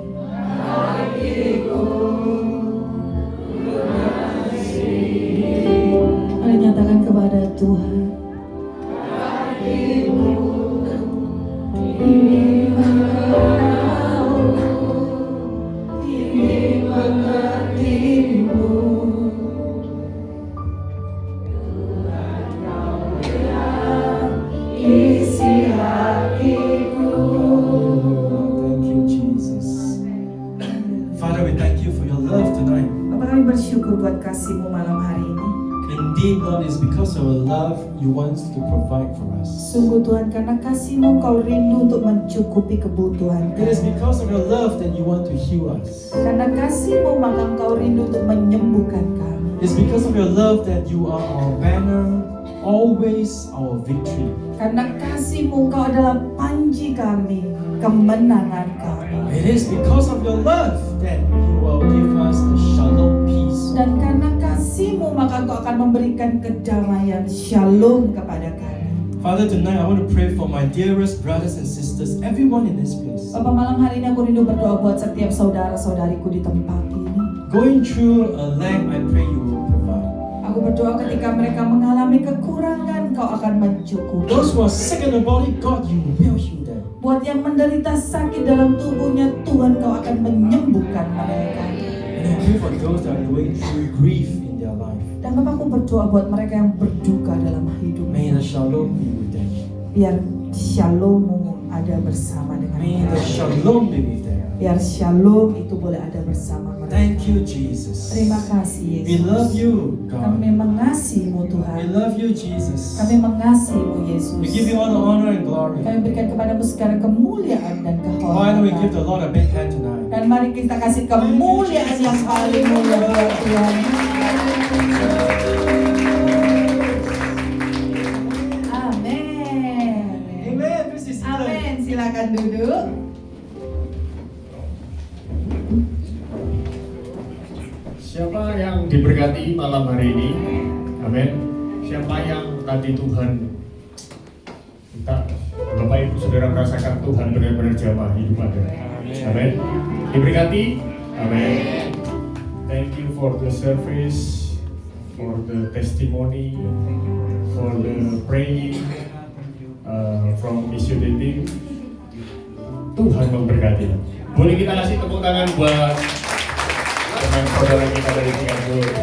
Mari nyatakan kepada Tuhan. Thank you, Jesus. Father, we thank you for your love tonight. Bapak, kami bersyukur buat kasih-Mu malam hari ini. Indeed, Lord, it's because of your love you want to provide for us. Sungguh Tuhan, karena kasih-Mu Kau rindu untuk mencukupi kebutuhan It is kami. because of your love that you want to heal us. Karena kasih-Mu maka Kau rindu untuk menyembuhkan kami. It's because of your love that you are our banner, always our victory. Karena kasih-Mu Kau adalah panji kami, kemenangan kami. It is because of your love that you will give us the shalom peace. Dan karena kasih-Mu maka Kau akan memberikan kedamaian shalom kepada kami. Father, tonight I want to pray for my dearest brothers and sisters, everyone in this place. Bapak, malam hari ini aku rindu berdoa buat setiap saudara-saudariku di tempat ini. Going through a lack, I pray you will provide. Aku berdoa ketika mereka mengalami kekurangan, Kau akan mencukupi. Those who are sick in the body, God, you will heal them. Buat yang menderita sakit dalam tubuhnya, Tuhan Kau akan menyembuhkan mereka. And I pray for those that are going through grief in their life. Dan Bapak, aku berdoa buat mereka yang berduka dalam May hidupnya. the shalom be with them. Biar shalom-Mu ada bersama dengan May the mereka. shalom be with them. Biar shalom itu boleh ada bersama mereka. Thank you, Jesus. Terima kasih We Yesus. love you, Kami God. mengasihi-Mu We Tuhan. love you, Jesus. Kami mengasihi-Mu Yesus. We give you all the honor and glory. Kami berikan kepadamu segala kemuliaan dan Why don't we give kehormatan. the Lord a big hand tonight? Dan mari kita kasih kemuliaan yang paling mulia buat Tuhan. Amin. Amen. Please be seated. Amin. Silakan duduk. Siapa yang diberkati malam hari ini? Amin. Siapa yang tadi Tuhan kita Bapak Ibu Saudara merasakan Tuhan benar-benar jamah hidup Anda? Amin. Diberkati? Amin. Thank you for the service, for the testimony, for the praying from Mission Team. Tuhan memberkati. Boleh kita kasih tepuk tangan buat teman saudara kita dari Singapura.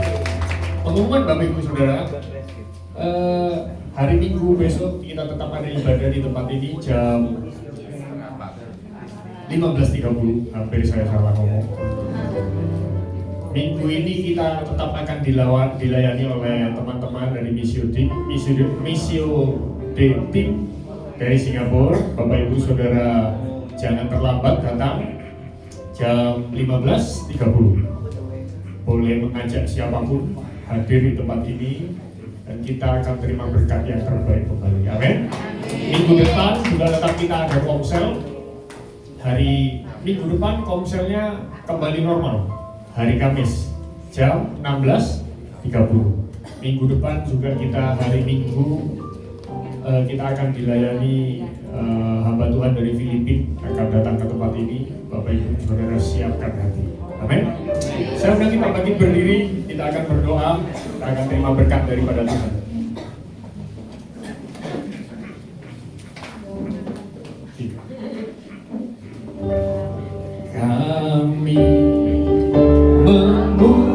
Pengumuman Bapak Ibu Saudara, hari Minggu besok kita tetap ada ibadah di tempat ini jam 15.30. Hampir saya salah ngomong. Minggu ini kita tetap akan dilayani oleh teman-teman dari Missio Team dari Singapura. Bapak Ibu Saudara jangan terlambat datang jam 15.30. Boleh mengajak siapapun hadir di tempat ini dan kita akan terima berkat yang terbaik kembali. Amin. Minggu depan juga tetap kita ada komsel. Hari minggu depan komselnya kembali normal. Hari Kamis jam 16.30. Minggu depan juga kita hari Minggu kita akan dilayani hamba Tuhan dari Filipina akan datang ke tempat ini. Bapak Ibu Saudara siapkan hati. Amin. Saya undang kita bangkit berdiri, kita akan berdoa, kita akan terima berkat daripada Tuhan. Kami memuji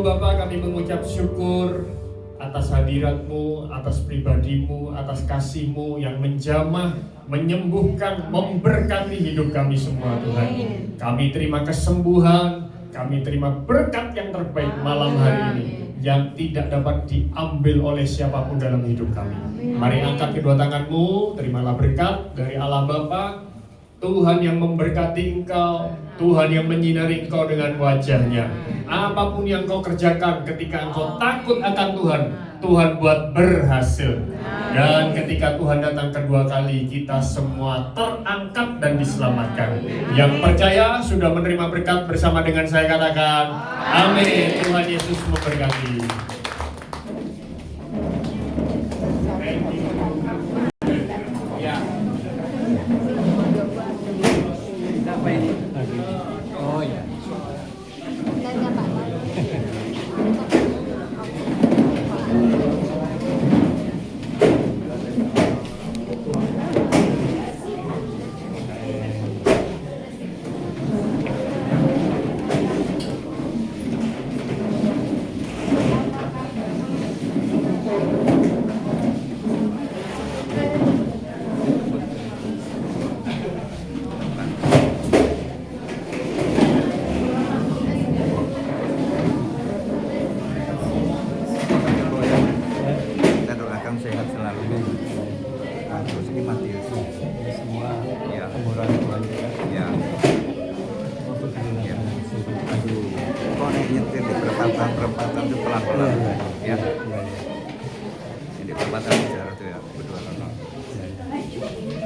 Bapa, kami mengucap syukur atas hadirat-Mu, atas pribadi-Mu, atas kasih-Mu yang menjamah, menyembuhkan, memberkati hidup kami semua Tuhan. Kami terima kesembuhan, kami terima berkat yang terbaik malam hari ini yang tidak dapat diambil oleh siapapun dalam hidup kami. Mari angkat kedua tangan-Mu, terimalah berkat dari Allah Bapa, Tuhan yang memberkati engkau, Tuhan yang menyinari engkau dengan wajah-Nya. Apapun yang kau kerjakan ketika engkau takut akan Tuhan, Tuhan buat berhasil. Dan ketika Tuhan datang kedua kali, kita semua terangkat dan diselamatkan. Yang percaya sudah menerima berkat bersama dengan saya katakan, amin. Tuhan Yesus memberkati. Ya. Oh ya. Kita doakan sehat selalu. Terus ini Matius. Semua Ya. kemurahan Tuhan juga. Ya. Ya. Aduh, kok nih nyetir di perempatan itu pelan-pelan. Iya, iya. Ya. Iya, iya. Di perempatan bicara tuh ya, berdua.